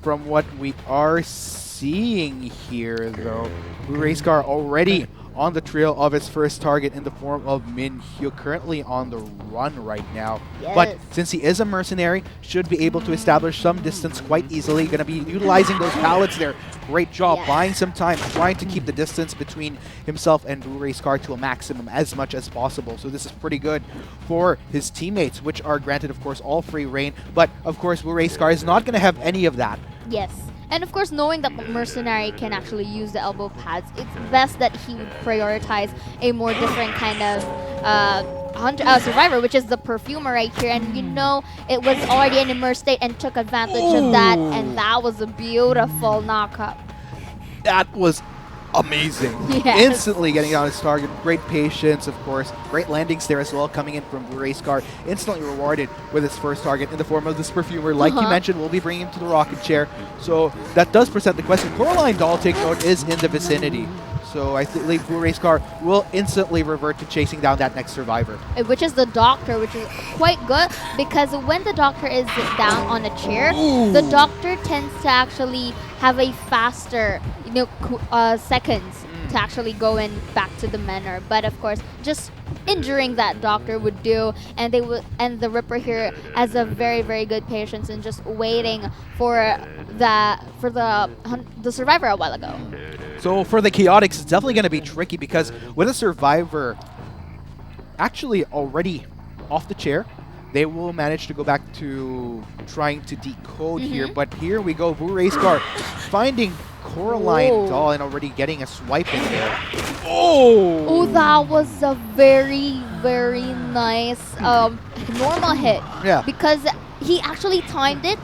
Speaker 1: From what we are seeing here, though, Blu-ray Scar already on the trail of his first target in the form of Min Hyo, currently on the run right now.
Speaker 2: Yes.
Speaker 1: But since he is a mercenary, should be able to establish some distance quite easily. Going to be utilizing those pallets there. Great job, buying some time, trying to keep the distance between himself and Blu-ray Scar to a maximum as much as possible. So this is pretty good for his teammates, which are granted, of course, all free reign. But, of course, Blu-ray Scar is not going to have any of that.
Speaker 2: Yes. And of course, knowing that the Mercenary can actually use the elbow pads, it's best that he would prioritize a more different kind of survivor, which is the Perfumer right here. And it was already in immersed state and took advantage of that. And that was a beautiful knockup.
Speaker 1: That was amazing.
Speaker 2: Yes.
Speaker 1: Instantly getting on his target. Great patience, of course. Great landings there as well, coming in from Blu-ray Scar. Instantly rewarded with his first target in the form of this Perfumer. Like you mentioned, we'll be bringing him to the rocket chair. So that does present the question. Coraline Doll, take note, is in the vicinity. So I believe Blu-ray Scar will instantly revert to chasing down that next survivor.
Speaker 2: Which is the Doctor, which is quite good because when the Doctor is down on a chair, the Doctor tends to actually have a faster, seconds to actually go in back to the manor. But of course, just injuring that Doctor would do, and the Ripper here has a very, very good patience and just waiting for the survivor a while ago.
Speaker 1: So for the Chaotix, it's definitely going to be tricky because with a survivor actually already off the chair, they will manage to go back to trying to decode here. But here we go, Blu-ray Scar finding Coraline Doll and already getting a swipe in there. Oh,
Speaker 2: that was a very, very nice normal hit.
Speaker 1: Yeah.
Speaker 2: Because he actually timed it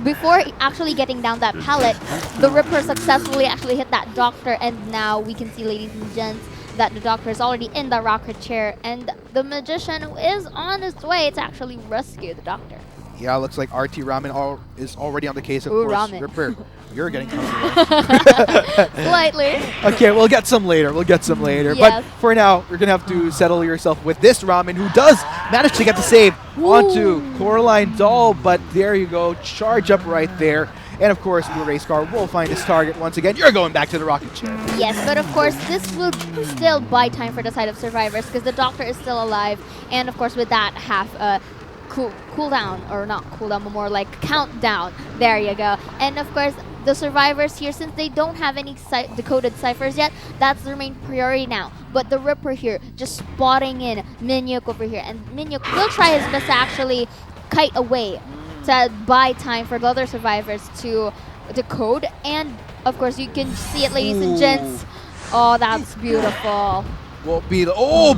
Speaker 2: before actually getting down that pallet. The Ripper successfully actually hit that Doctor, and now we can see, ladies and gents, that the Doctor is already in the rocket chair, and the Magician is on his way to actually rescue the Doctor.
Speaker 1: Yeah, looks like RT Ramen is already on the case. Of
Speaker 2: Ooh,
Speaker 1: course,
Speaker 2: ramen.
Speaker 1: Ripper, you're getting comfortable.
Speaker 2: Slightly.
Speaker 1: Okay, we'll get some later.
Speaker 2: Yes.
Speaker 1: But for now, you're going to have to settle yourself with this Ramen, who does manage to get the save onto Coraline Doll. But there you go. Charge up right there. And of course, Blu-ray Scar will find his target once again. You're going back to the rocket chair.
Speaker 2: Yes, but of course, this will still buy time for the side of survivors because the Doctor is still alive. And of course, with that half cooldown, or not cooldown, but more like countdown. There you go. And of course, the survivors here, since they don't have any decoded ciphers yet, that's their main priority now. But the Ripper here, just spotting in Minyuk over here. And Minyuk will try his best to actually kite away to buy time for the other survivors to decode. And, of course, you can see it, ladies and gents. Oh, that's beautiful.
Speaker 1: Will be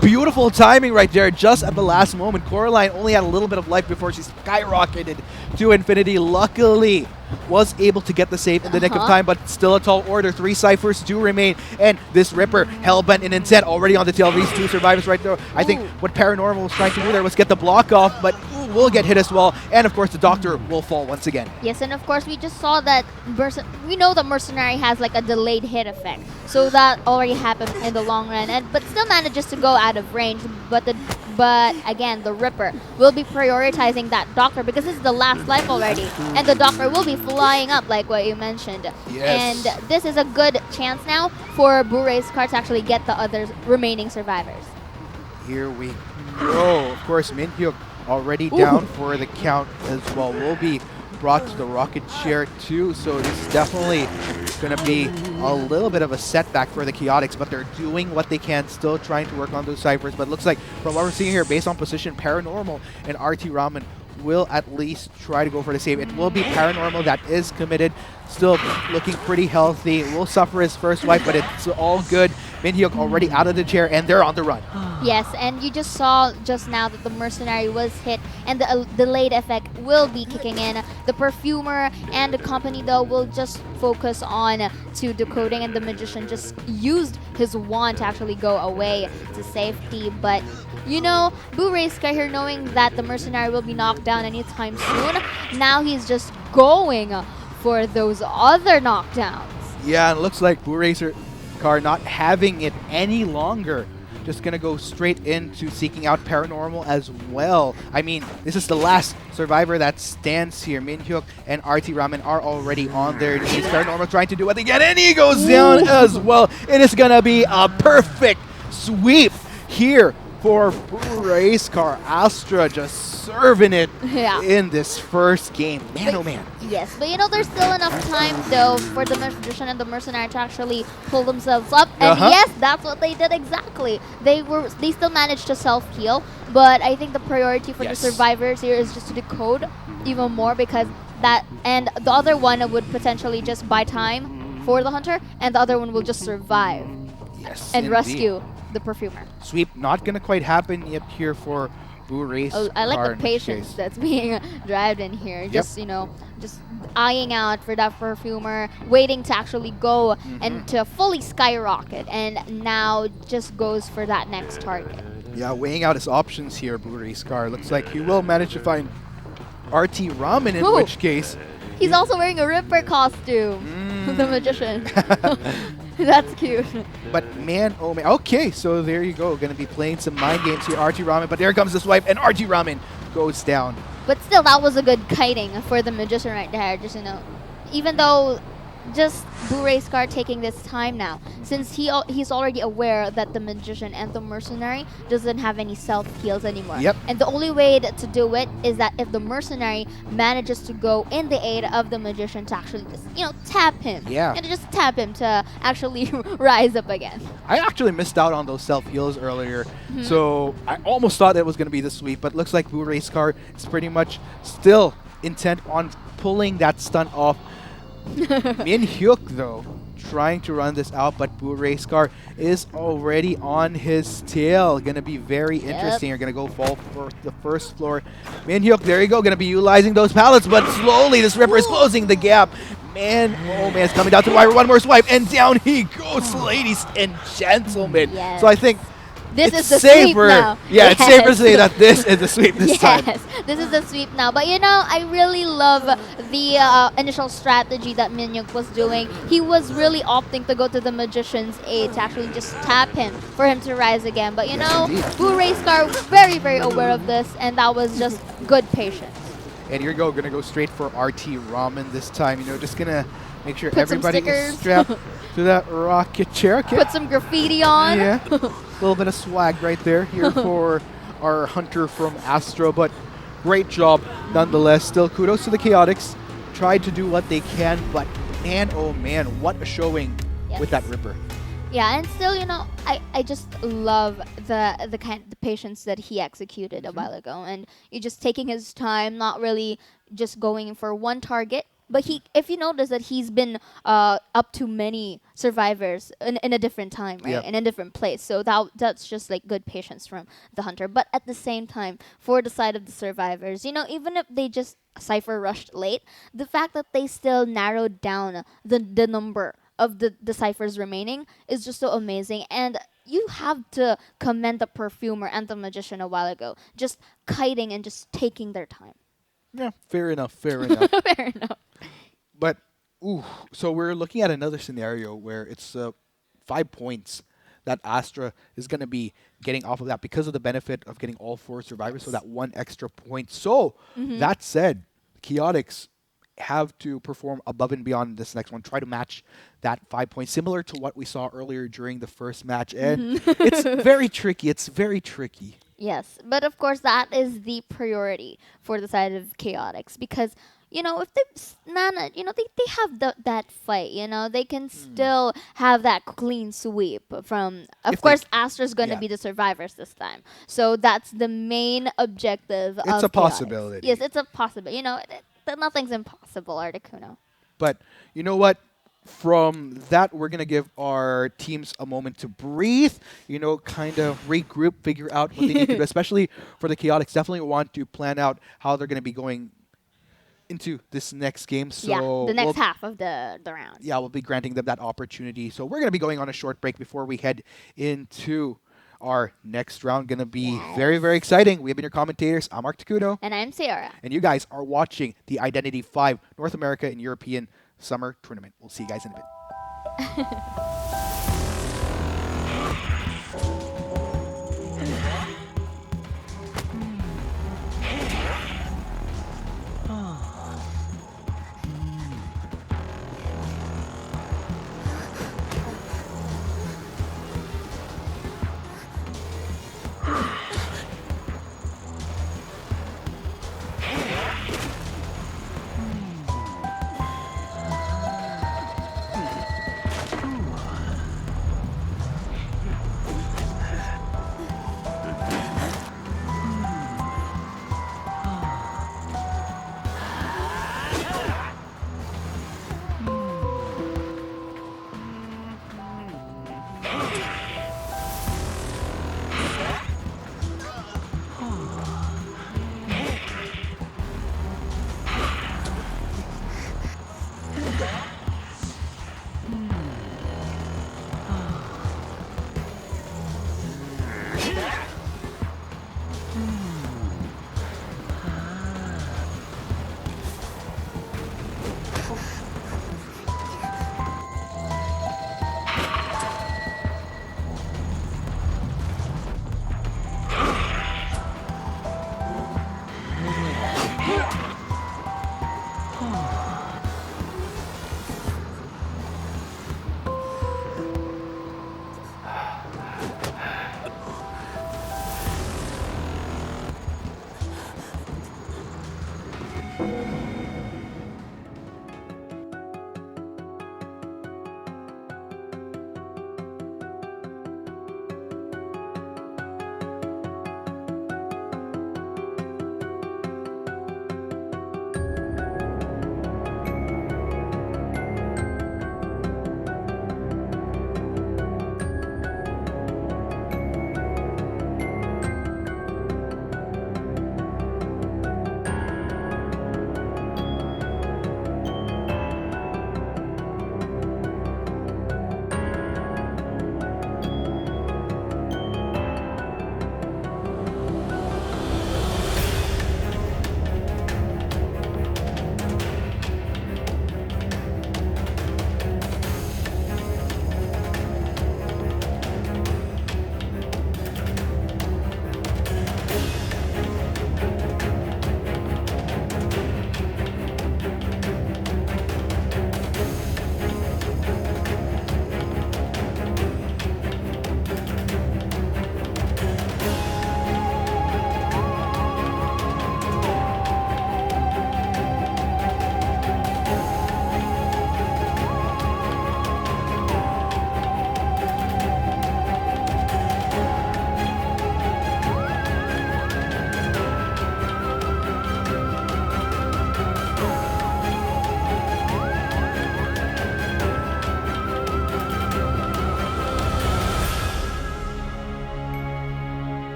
Speaker 1: beautiful timing right there, just at the last moment. Coraline only had a little bit of life before she skyrocketed to infinity. Luckily, was able to get the save in the nick of time, but still a tall order. 3 ciphers do remain, and this Ripper, hellbent and intent, already on the tail of these 2 survivors right there. I think what Paranormal was trying to do there was get the block off, but will get hit as well, and of course the Doctor will fall once again.
Speaker 2: Yes, and of course we just saw that we know that Mercenary has like a delayed hit effect, so that already happened in the long run, but still manages to go out of range. But again, the Ripper will be prioritizing that Doctor because this is the last life already, and the Doctor will be flying up like what you mentioned.
Speaker 1: Yes.
Speaker 2: And this is a good chance now for Buray's card to actually get the other remaining survivors.
Speaker 1: Here we go. Of course, Minhyuk already down for the count as well. Will be brought to the rocket chair too, so this is definitely going to be a little bit of a setback for the Chaotix, but they're doing what they can, still trying to work on those ciphers. But it looks like from what we're seeing here, based on position, Paranormal and RT Ramen will at least try to go for the save. It will be Paranormal that is committed, still looking pretty healthy, will suffer his first wipe, but it's all good. Minhyuk already out of the chair, and they're on the run.
Speaker 2: Yes, and you just saw just now that the Mercenary was hit, and the delayed effect will be kicking in. The Perfumer and the company, though, will just focus on to decoding, and the Magician just used his wand to actually go away to safety. But, you know, Burayska here, knowing that the Mercenary will be knocked down anytime soon, now he's just going for those other knockdowns.
Speaker 1: Yeah, and it looks like Burayska not having it any longer. Just gonna go straight into seeking out Paranormal as well. I mean, this is the last survivor that stands here. Minhyuk and RT Ramen are already on their knees. Paranormal trying to do what they can, and he goes down as well. It is gonna be a perfect sweep here for Burayska. Astra just serving it in this first game. Man, oh man.
Speaker 2: Yes, but you know, there's still enough time, though, for the Magician and the Mercenary to actually pull themselves up. And yes, that's what they did exactly. They still managed to self-heal, but I think the priority for the survivors here is just to decode even more, because and the other one would potentially just buy time for the Hunter, and the other one will just survive and rescue the Perfumer.
Speaker 1: Sweep not gonna quite happen yet here for Burayska.
Speaker 2: I like the patience that's being driven in here. Just, you know, just eyeing out for that Perfumer, waiting to actually go and to fully skyrocket, and now just goes for that next target.
Speaker 1: Yeah, weighing out his options here, Burayska. Looks like he will manage to find RT Ramen, in which case...
Speaker 2: He's also wearing a Ripper costume, the Magician. That's cute.
Speaker 1: But man, oh man. Okay, so there you go. Going to be playing some mind games here, RT Ramen. But there comes the swipe, and RT Ramen goes down.
Speaker 2: But still, that was a good kiting for the Magician right there. Just, you know, even though just Burayska taking this time now, since he's already aware that the Magician and the Mercenary doesn't have any self-heals anymore. And the only way to do it is that if the Mercenary manages to go in the aid of the Magician to actually just, you know, tap him. And to just tap him to actually rise up again.
Speaker 1: I actually missed out on those self-heals earlier, so I almost thought it was going to be the sweep, but looks like Burayska is pretty much still intent on pulling that stun off. Minhyuk, though, trying to run this out, but Burayska is already on his tail. Gonna be very interesting. You're gonna go fall for the first floor. Minhyuk, there you go, gonna be utilizing those pallets, but slowly this Ripper is closing the gap. Man, oh man, it's coming down to the wire. One more swipe, and down he goes, ladies and gentlemen. So I think
Speaker 2: this
Speaker 1: it's
Speaker 2: is the
Speaker 1: safer.
Speaker 2: sweep now.
Speaker 1: Yeah, it's safer to say that this is the sweep this time.
Speaker 2: Yes, this is the sweep now. But you know, I really love the initial strategy that Minhyuk was doing. He was really opting to go to the Magician's aid to actually just tap him for him to rise again. But you know, Burayska very, very aware of this, and that was just good patience.
Speaker 1: And here you go, gonna go straight for RT Ramen this time. You know, just gonna make sure
Speaker 2: Put
Speaker 1: everybody is strapped to that rocket chair.
Speaker 2: Put some graffiti on.
Speaker 1: Yeah, a little bit of swag right there here for our Hunter from Astro, but great job nonetheless. Still kudos to the Chaotix. Tried to do what they can, but And oh man, what a showing with that
Speaker 2: Yes.
Speaker 1: Ripper.
Speaker 2: Yeah, and still, I just love the patience that he executed a
Speaker 1: Mhm.
Speaker 2: while ago, and you just taking his time, not really just going for one target. But
Speaker 1: Mhm.
Speaker 2: if you notice that he's been up to many survivors in a different time, right,
Speaker 1: Yep.
Speaker 2: in a different place. So that's just like good patience from the hunter. But at the same time, for the side of the survivors, even if they just cipher rushed late, the fact that they still narrowed down the number of the ciphers remaining is just so amazing. And you have to commend the perfumer and the magician a while ago, just kiting and just taking their time.
Speaker 1: Yeah, fair enough, fair enough.
Speaker 2: Fair enough.
Speaker 1: But, ooh, so we're looking at another scenario where it's 5 points that Astra is going to be getting off of that because of the benefit of getting all 4 survivors, so
Speaker 2: Yes.
Speaker 1: that 1 extra point. So,
Speaker 2: Mm-hmm.
Speaker 1: that said, Chaotix have to perform above and beyond this next one, try to match that 5 points, similar to what we saw earlier during the first match. And it's
Speaker 2: Mm-hmm.
Speaker 1: very tricky. It's very tricky.
Speaker 2: Yes, but of course that is the priority for the side of Chaotix, because if Nana, they have that fight, they can
Speaker 1: Hmm.
Speaker 2: still have that clean sweep from. Of
Speaker 1: If they,
Speaker 2: course, Astra's going to
Speaker 1: yeah,
Speaker 2: be the survivors this time, so that's the main objective
Speaker 1: it's a
Speaker 2: of Chaotix. Yes,
Speaker 1: possibility.
Speaker 2: it's a possibility. Nothing's impossible, Articuno.
Speaker 1: But you know what? From that, we're going to give our teams a moment to breathe, kind of regroup, figure out what they need to do, especially for the Chaotix. Definitely want to plan out how they're going to be going into this next game.
Speaker 2: Yeah,
Speaker 1: So
Speaker 2: the next half of the round.
Speaker 1: yeah, we'll be granting them that opportunity. So we're going to be going on a short break before we head into our next round. Going to be very, very
Speaker 2: Yes.
Speaker 1: exciting. We have been your commentators. I'm Mark Takuno.
Speaker 2: And I'm Sierra.
Speaker 1: And you guys are watching the Identity 5 North America and European Summer Tournament. We'll see you guys in a bit.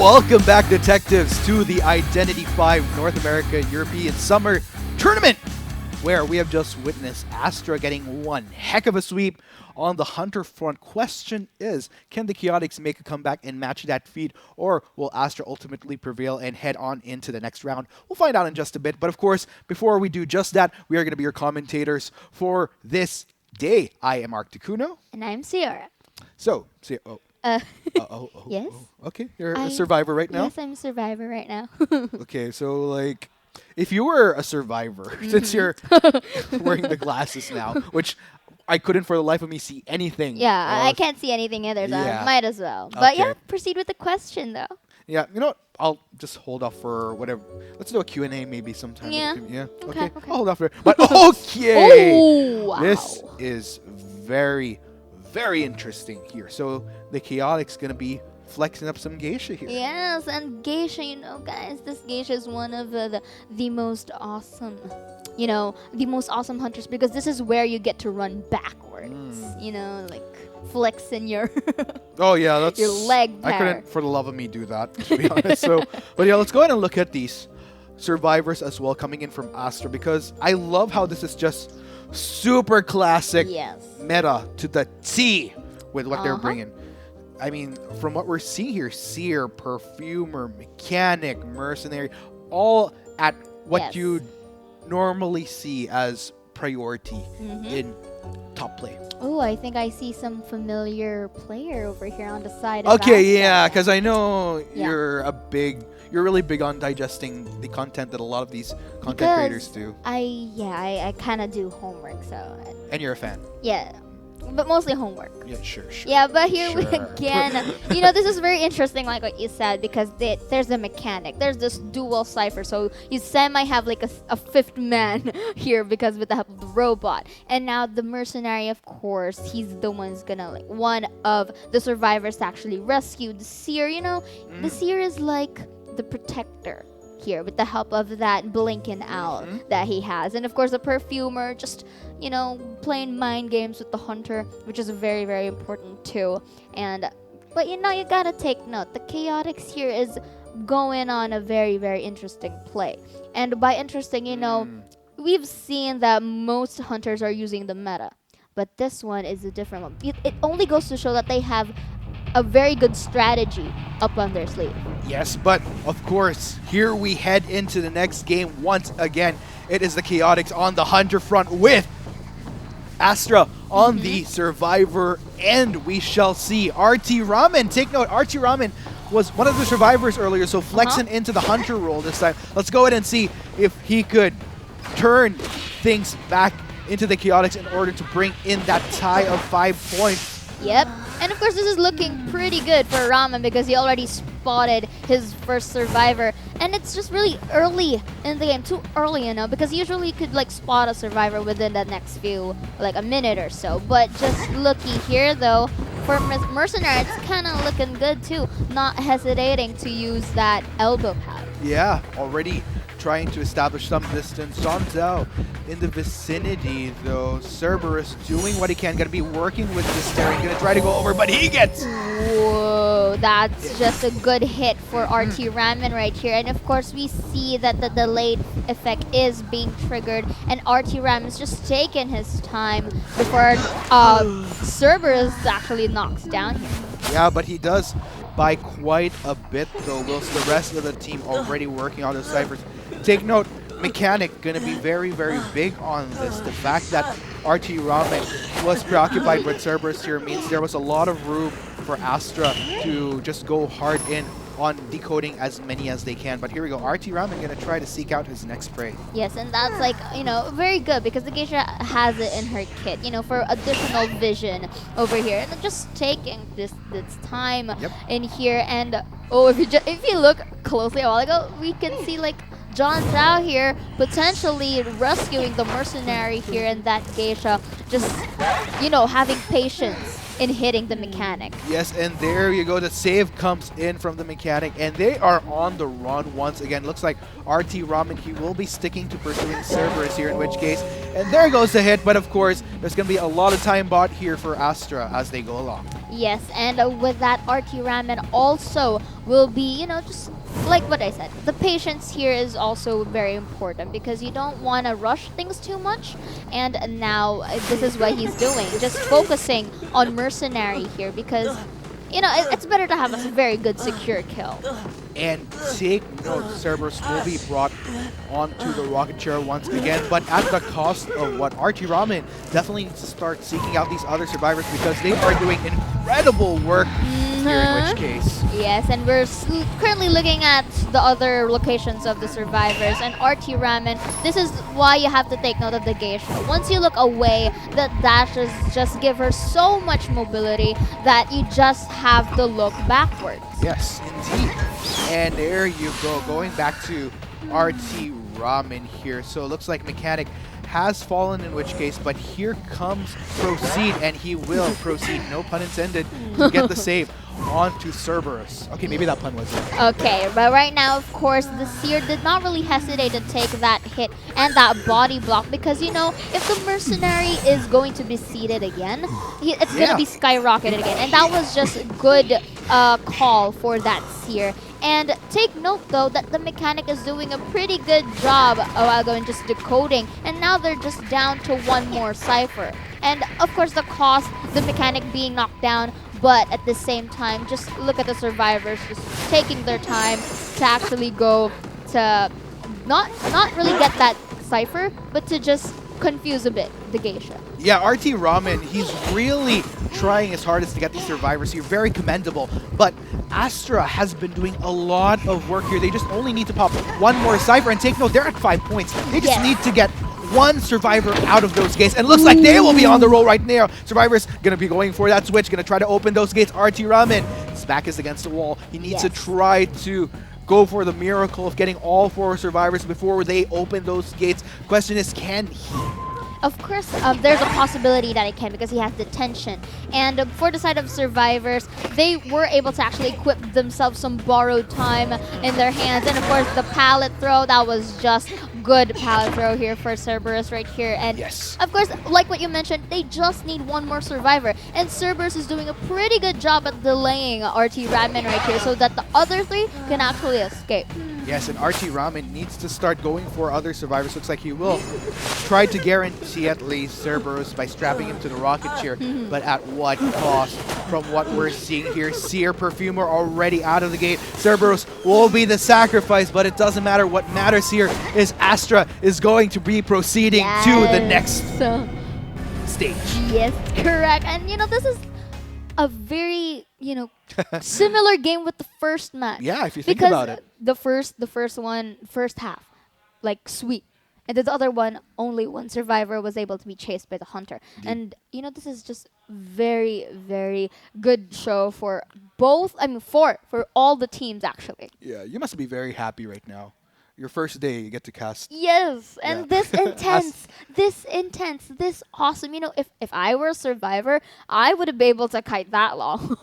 Speaker 1: Welcome back, detectives, to the Identity 5 North America European Summer Tournament, where we have just witnessed Astra getting one heck of a sweep on the Hunter front. Question is, can the Chaotix make a comeback and match that feat, or will Astra ultimately prevail and head on into the next round? We'll find out in just a bit, but of course, before we do just that, we are going to be your commentators for this day. I am Arcticuno.
Speaker 2: And I'm Sierra.
Speaker 1: So,
Speaker 2: Yes?
Speaker 1: okay, you're a survivor right now?
Speaker 2: Yes, I'm a survivor right now.
Speaker 1: Okay, so like, if you were a survivor, since you're wearing the glasses now, which I couldn't for the life of me see anything.
Speaker 2: Yeah, I can't see anything either, so
Speaker 1: Yeah.
Speaker 2: I might as well. But
Speaker 1: Okay.
Speaker 2: yeah, proceed with the question though.
Speaker 1: Yeah, you know what? I'll just hold off for whatever. Let's do a Q&A maybe sometime.
Speaker 2: Yeah.
Speaker 1: Yeah.
Speaker 2: Okay,
Speaker 1: Okay.
Speaker 2: okay.
Speaker 1: I'll hold off for it. But okay.
Speaker 2: Oh, wow.
Speaker 1: This is very, very interesting here. So the Chaotix gonna be flexing up some geisha here.
Speaker 2: Yes, and geisha, you know, guys, this geisha is one of the most awesome, the most awesome hunters, because this is where you get to run backwards, like flexing your
Speaker 1: Oh yeah, that's
Speaker 2: your leg
Speaker 1: I
Speaker 2: power.
Speaker 1: couldn't for the love of me do that, to be honest. So, but yeah, let's go ahead and look at these survivors as well coming in from Astra, because I love how this is just super classic
Speaker 2: Yes.
Speaker 1: meta to the T with what they're
Speaker 2: Uh-huh.
Speaker 1: bringing. I mean, from what we're seeing here, seer, perfumer, mechanic, mercenary, all at what
Speaker 2: Yes.
Speaker 1: you'd normally see as priority
Speaker 2: Mhm.
Speaker 1: in top play.
Speaker 2: Oh, I think I see some familiar player over here on the side.
Speaker 1: Okay,
Speaker 2: of
Speaker 1: yeah,
Speaker 2: Astra.
Speaker 1: because I know
Speaker 2: Yeah.
Speaker 1: you're really big on digesting the content that a lot of these content creators do,
Speaker 2: I kind of do homework, so
Speaker 1: and you're a fan.
Speaker 2: yeah, but mostly homework.
Speaker 1: Yeah, sure.
Speaker 2: Yeah, but here we
Speaker 1: Sure.
Speaker 2: again, this is very interesting, like what you said, because there's the mechanic, there's this dual cipher, so you semi have like a fifth man here because with the help of the robot, and now the mercenary, of course, he's the one's gonna like one of the survivors to actually rescue the seer. The seer is like the protector here with the help of that blinking owl that he has, and of course the perfumer just playing mind games with the hunter, which is very, very important too. But you gotta take note, the Chaotix here is going on a very, very interesting play, and by interesting, we've seen that most hunters are using the meta, but this one is a different one. It only goes to show that they have a very good strategy up on their sleeve.
Speaker 1: Yes, but of course, here we head into the next game once again. It is the Chaotix on the Hunter front with Astra on the Survivor, and we shall see RT Ramen. Take note, RT Ramen was one of the survivors earlier, so flexing into the Hunter role this time. Let's go ahead and see if he could turn things back into the Chaotix in order to bring in that tie of 5 points.
Speaker 2: Yep. And of course, this is looking pretty good for Ramen because he already spotted his first survivor. And it's just really early in the game, too early, because usually you could like spot a survivor within the next few, like a minute or so. But just looky here, though, for Mercenary, it's kind of looking good, too. Not hesitating to use that elbow pad.
Speaker 1: Yeah, already trying to establish some distance. Zhang Zhao in the vicinity, though. Cerberus doing what he can. Going to be working with this Terran. Going to try to go over, but he gets...
Speaker 2: Whoa, that's just a good hit for RT Ramen right here. And of course, we see that the delayed effect is being triggered, and RT Ramen is just taking his time before Cerberus actually knocks down here.
Speaker 1: Yeah, but he does by quite a bit, though, whilst the rest of the team already working on the ciphers. Take note, Mechanic going to be very, very big on this. The fact that RT Ramen was preoccupied with Cerberus here means there was a lot of room for Astra to just go hard in on decoding as many as they can. But here we go, RT Ramen going to try to seek out his next prey.
Speaker 2: Yes, and that's like, very good because the Geisha has it in her kit, for additional vision over here. And just taking this time in here. And, if you look closely a while ago, we can see like Zhang Zhao here potentially rescuing the mercenary here, and that Geisha just, having patience in hitting the mechanic.
Speaker 1: Yes, and there you go. The save comes in from the mechanic, and they are on the run once again. Looks like RT Ramen, he will be sticking to pursuing Cerberus here, in which case, and there goes the hit. But of course, there's going to be a lot of time bought here for Astra as they go along.
Speaker 2: Yes, and with that, RT Ramen also will be, just like what I said, the patience here is also very important because you don't want to rush things too much. And now this is what he's doing, just focusing on Mercenary here because, it's better to have a very good secure kill.
Speaker 1: And take note, Cerberus will be brought onto the rocket chair once again, but at the cost of what RT Ramen definitely needs to start seeking out these other survivors because they are doing incredible work here, in which case.
Speaker 2: Yes, and we're currently looking at the other locations of the survivors. And RT Ramen, this is why you have to take note of the geisha. Once you look away, the dashes just give her so much mobility that you just have to look backwards.
Speaker 1: Yes, indeed. And there you go, going back to RT Ramen here. So it looks like Mechanic has fallen, in which case, but here comes Proceed, and he will proceed, no pun intended, to get the save onto Cerberus. Okay, maybe that pun was it.
Speaker 2: Okay, but right now, of course, the Seer did not really hesitate to take that hit and that body block because, if the Mercenary is going to be seated again, it's going to be skyrocketed again. And that was just a good call for that Seer. And take note, though, that the Mechanic is doing a pretty good job of going just decoding. And now they're just down to one more Cypher. And, of course, the cost, the Mechanic being knocked down, but at the same time, just look at the survivors just taking their time to actually go to not really get that Cypher, but to just confuse a bit the geisha.
Speaker 1: Yeah, RT Ramen, he's really trying his hardest to get these survivors here. Very commendable. But Astra has been doing a lot of work here. They just only need to pop one more Cypher. And take note, they're at 5 points. They just need to get one survivor out of those gates. And looks like they will be on the roll right now. Survivors going to be going for that switch, going to try to open those gates. RT Ramen, his back is against the wall. He needs to try to go for the miracle of getting all 4 survivors before they open those gates. Question is, can he?
Speaker 2: Of course, there's a possibility that it can because he has detention. And for the side of survivors, they were able to actually equip themselves some borrowed time in their hands. And of course, the pallet throw, that was just good pallet throw here for Cerberus right here. And of course, like what you mentioned, they just need one more survivor. And Cerberus is doing a pretty good job at delaying RT Ramen right here so that the other 3 can actually escape.
Speaker 1: Yes, and RT Ramen needs to start going for other survivors. Looks like he will try to guarantee at least Cerberus by strapping him to the rocket chair. But at what cost? From what we're seeing here, Seer Perfumer already out of the gate. Cerberus will be the sacrifice, but it doesn't matter. What matters here is Astra is going to be proceeding to the next stage.
Speaker 2: Yes, correct. And this is a very, similar game with the first match.
Speaker 1: Yeah, if you think about it.
Speaker 2: The first half, like sweep. And the other one, only one survivor was able to be chased by the hunter. And, this is just very, very good show for both, for all the teams, actually.
Speaker 1: Yeah, you must be very happy right now. Your first day, you get to cast.
Speaker 2: Yes, and this intense, this awesome. If I were a survivor, I would have been able to kite that long.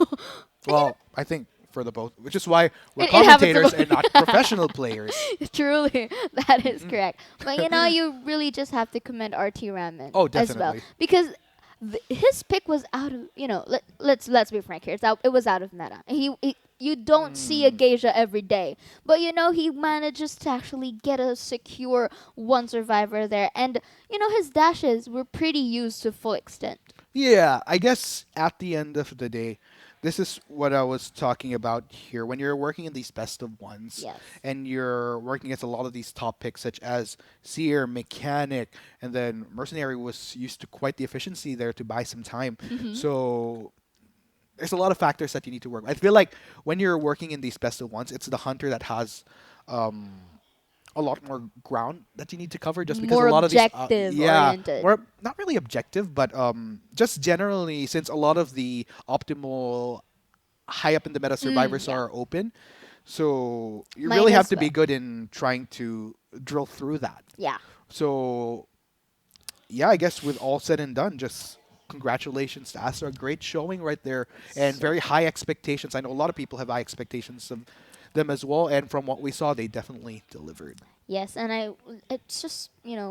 Speaker 1: Well, I think for the both, which is why we're commentators and not professional players.
Speaker 2: Truly, that is correct. But you really just have to commend RT Ramen as well, because his pick was out of let's be frank here. It was out of meta. You don't see a geisha every day, but he manages to actually get a secure one survivor there, and his dashes were pretty used to full extent.
Speaker 1: Yeah, I guess at the end of the day, this is what I was talking about here. When you're working in these best of ones, and you're working against a lot of these top picks, such as Seer, Mechanic, and then Mercenary was used to quite the efficiency there to buy some time. So there's a lot of factors that you need to work with. I feel like when you're working in these best of ones, it's the hunter that has a lot more ground that you need to cover, just because
Speaker 2: more
Speaker 1: a lot of these
Speaker 2: oriented.
Speaker 1: more not really objective, but just generally, since a lot of the optimal high up in the meta survivors are open, so you really have to be good in trying to drill through that.
Speaker 2: Yeah.
Speaker 1: So yeah, I guess with all said and done, just congratulations to Astra. Great showing right there, and
Speaker 2: So
Speaker 1: very high expectations. I know a lot of people have high expectations of them as well, and from what we saw, they definitely delivered.
Speaker 2: yes, and it's just,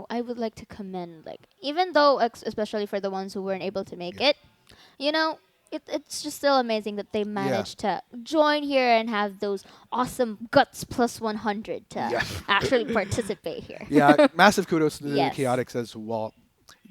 Speaker 2: I would like to commend, like, even though, especially for the ones who weren't able to make
Speaker 1: Yeah.
Speaker 2: it, you know, it's just still amazing that they
Speaker 1: Yeah.
Speaker 2: managed to join here and have those awesome guts plus 100 to
Speaker 1: Yeah.
Speaker 2: actually participate here.
Speaker 1: Yeah, massive kudos to the
Speaker 2: Yes.
Speaker 1: Chaotix as well.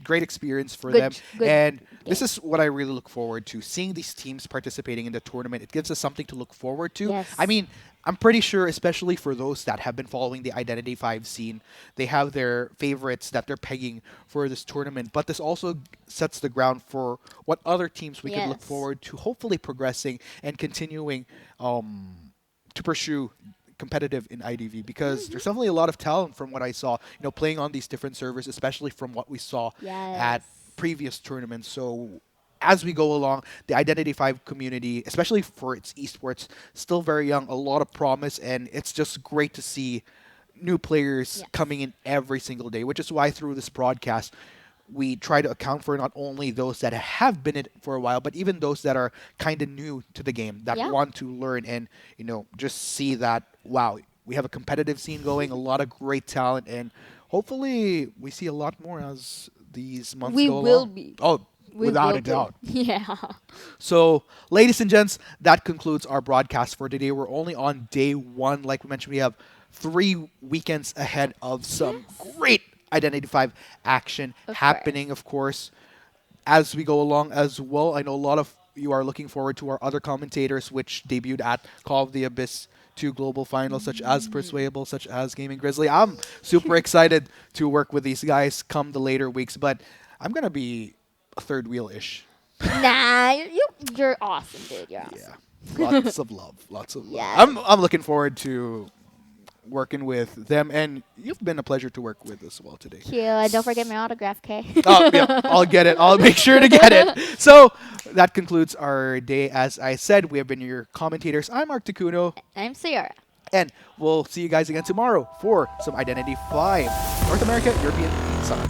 Speaker 1: Great experience for
Speaker 2: Good
Speaker 1: them.
Speaker 2: good
Speaker 1: And this
Speaker 2: game.
Speaker 1: is what I really look forward to. Seeing these teams participating in the tournament, it gives us something to look forward to.
Speaker 2: Yes.
Speaker 1: I mean, I'm pretty sure, especially for those that have been following the Identity 5 scene, they have their favorites that they're pegging for this tournament. But this also sets the ground for what other teams we could look
Speaker 2: Yes.
Speaker 1: forward to, hopefully progressing and continuing to pursue competitive in IDV because there's definitely a lot of talent from what I saw, playing on these different servers, especially from what we saw at
Speaker 2: Yes.
Speaker 1: previous tournaments. So as we go along, the Identity 5 community, especially for its esports, still very young, a lot of promise, and it's just great to see new players
Speaker 2: Yes.
Speaker 1: coming in every single day, which is why through this broadcast, we try to account for not only those that have been in it for a while, but even those that are kind of new to the game that
Speaker 2: Yeah.
Speaker 1: want to learn and just see that wow, we have a competitive scene going, a lot of great talent, and hopefully we see a lot more as these months
Speaker 2: We
Speaker 1: go
Speaker 2: will
Speaker 1: along.
Speaker 2: be.
Speaker 1: Oh,
Speaker 2: We
Speaker 1: without
Speaker 2: will
Speaker 1: a
Speaker 2: be.
Speaker 1: doubt.
Speaker 2: Yeah.
Speaker 1: So, ladies and gents, that concludes our broadcast for today. We're only on day one. Like we mentioned, we have 3 weekends ahead of some great Identity 5 action
Speaker 2: Of
Speaker 1: happening, of course, as we go along as well. I know a lot of you are looking forward to our other commentators, which debuted at Call of the Abyss 2 Global Finals, such as Persuadable, such as Gaming Grizzly. I'm super excited to work with these guys come the later weeks, but I'm going to be a third wheel-ish.
Speaker 2: Nah, you're awesome, dude. You're awesome.
Speaker 1: Yeah, lots of love, lots of love.
Speaker 2: Yes.
Speaker 1: I'm looking forward to working with them, and you've been a pleasure to work with as well today.
Speaker 2: Cute. And don't forget my autograph, Kay.
Speaker 1: Oh, yeah, I'll get it. I'll make sure to get it. So that concludes our day. As I said, we have been your commentators. I'm Mark Takuno,
Speaker 2: I'm Sierra.
Speaker 1: and we'll see you guys again tomorrow for some Identity 5 North America European Summer.